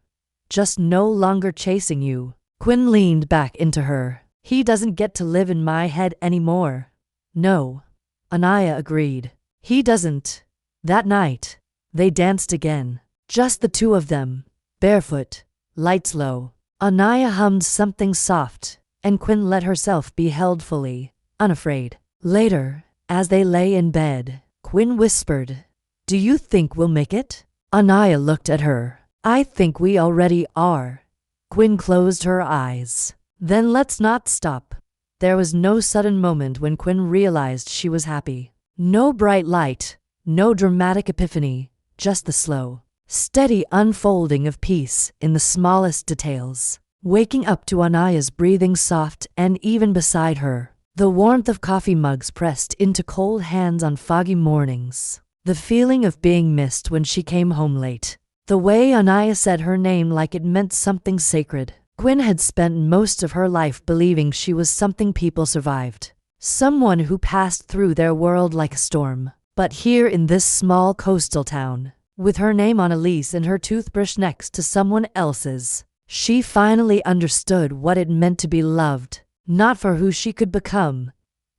Just no longer chasing you. Quinn leaned back into her. He doesn't get to live in my head anymore. No. Anaya agreed. He doesn't. That night, they danced again. Just the two of them, barefoot, lights low. Anaya hummed something soft, and Quinn let herself be held fully, unafraid. Later, as they lay in bed, Quinn whispered, Do you think we'll make it? Anaya looked at her. I think we already are. Quinn closed her eyes. Then let's not stop. There was no sudden moment when Quinn realized she was happy. No bright light, no dramatic epiphany, just the slow, steady unfolding of peace in the smallest details. Waking up to Anaya's breathing soft and even beside her, the warmth of coffee mugs pressed into cold hands on foggy mornings, the feeling of being missed when she came home late, the way Anaya said her name like it meant something sacred. Quinn had spent most of her life believing she was something people survived, someone who passed through their world like a storm. But here in this small coastal town, with her name on a lease and her toothbrush next to someone else's, she finally understood what it meant to be loved, not for who she could become,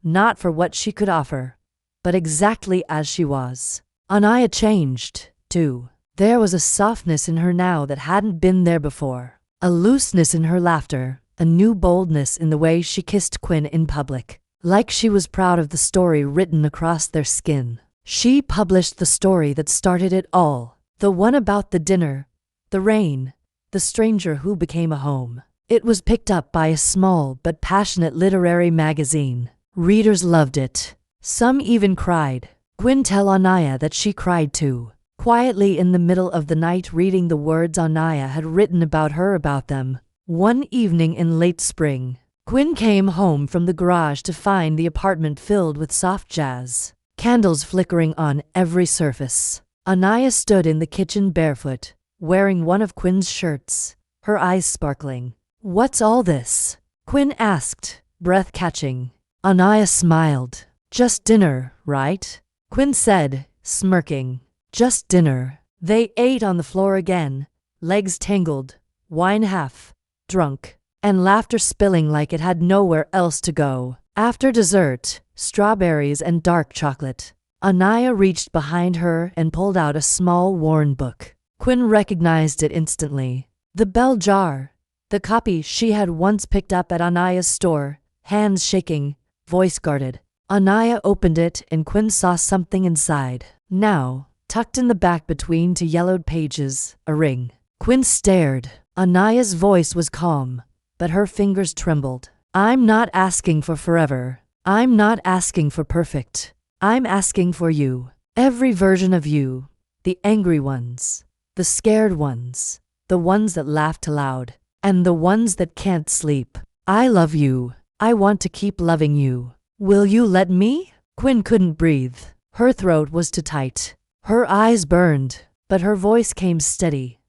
not for what she could offer, but exactly as she was. Anaya changed, too. There was a softness in her now that hadn't been there before. A looseness in her laughter, a new boldness in the way she kissed Quinn in public, like she was proud of the story written across their skin. She published the story that started it all, the one about the dinner, the rain, the stranger who became a home. It was picked up by a small but passionate literary magazine. Readers loved it. Some even cried. Quinn tell Anaya that she cried too. Quietly in the middle of the night reading the words Anaya had written about her about them. One evening in late spring, Quinn came home from the garage to find the apartment filled with soft jazz, candles flickering on every surface. Anaya stood in the kitchen barefoot, wearing one of Quinn's shirts, her eyes sparkling. What's all this? Quinn asked, breath catching. Anaya smiled. Just dinner, right? Quinn said, smirking. Just dinner. They ate on the floor again, legs tangled, wine half drunk, and laughter spilling like it had nowhere else to go. After dessert, strawberries and dark chocolate, Anaya reached behind her and pulled out a small worn book. Quinn recognized it instantly. The bell jar, the copy she had once picked up at Anaya's store, hands shaking, voice guarded. Anaya opened it and Quinn saw something inside. Now, tucked in the back between two yellowed pages, a ring. Quinn stared. Anaya's voice was calm, but her fingers trembled. I'm not asking for forever. I'm not asking for perfect. I'm asking for you. Every version of you. The angry ones. The scared ones. The ones that laughed aloud. And the ones that can't sleep. I love you. I want to keep loving you. Will you let me? Quinn couldn't breathe. Her throat was too tight. Her eyes burned, but her voice came steady.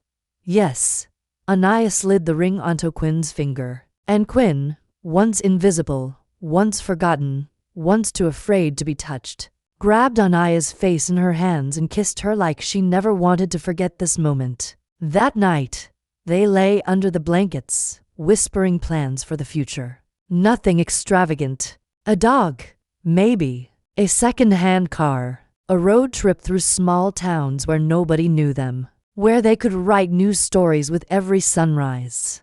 Yes. Anaya slid the ring onto Quinn's finger. And Quinn, once invisible, once forgotten, once too afraid to be touched, grabbed Anaya's face in her hands and kissed her like she never wanted to forget this moment. That night, they lay under the blankets, whispering plans for the future. Nothing extravagant. A dog, maybe. A second-hand car. A road trip through small towns where nobody knew them. Where they could write new stories with every sunrise.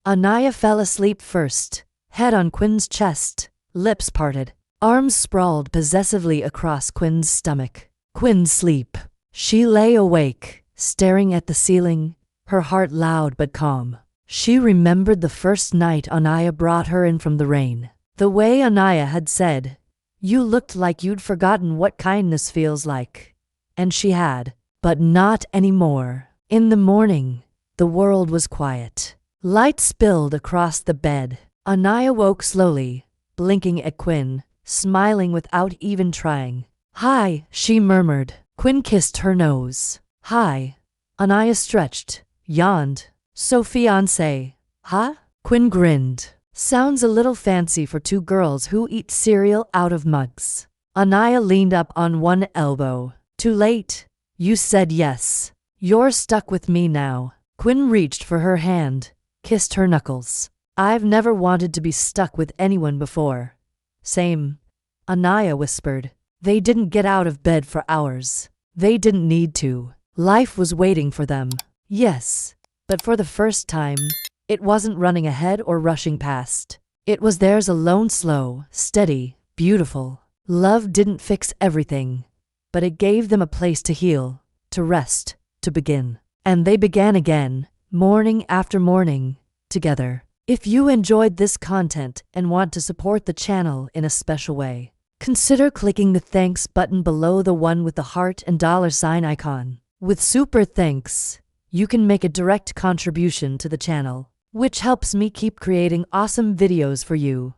Anaya fell asleep first, head on Quinn's chest, lips parted, arms sprawled possessively across Quinn's stomach. Quinn's sleep. She lay awake, staring at the ceiling, her heart loud but calm. She remembered the first night Anaya brought her in from the rain. The way Anaya had said, "You looked like you'd forgotten what kindness feels like." And she had, but not anymore. In the morning, the world was quiet. Light spilled across the bed. Anaya woke slowly, blinking at Quinn, smiling without even trying. "Hi," she murmured. Quinn kissed her nose. "Hi." Anaya stretched, yawned. "So fiancé, huh?" Quinn grinned. "Sounds a little fancy for two girls who eat cereal out of mugs." Anaya leaned up on one elbow. "Too late. You said yes. You're stuck with me now." Quinn reached for her hand, kissed her knuckles. "I've never wanted to be stuck with anyone before." "Same," Anaya whispered. They didn't get out of bed for hours. They didn't need to. Life was waiting for them. Yes, but for the first time, it wasn't running ahead or rushing past. It was theirs alone, slow, steady, beautiful. Love didn't fix everything, but it gave them a place to heal, to rest, to begin. And they began again, morning after morning, together. If you enjoyed this content and want to support the channel in a special way, consider clicking the thanks button below, the one with the heart and $sign icon. With super thanks, you can make a direct contribution to the channel, which helps me keep creating awesome videos for you.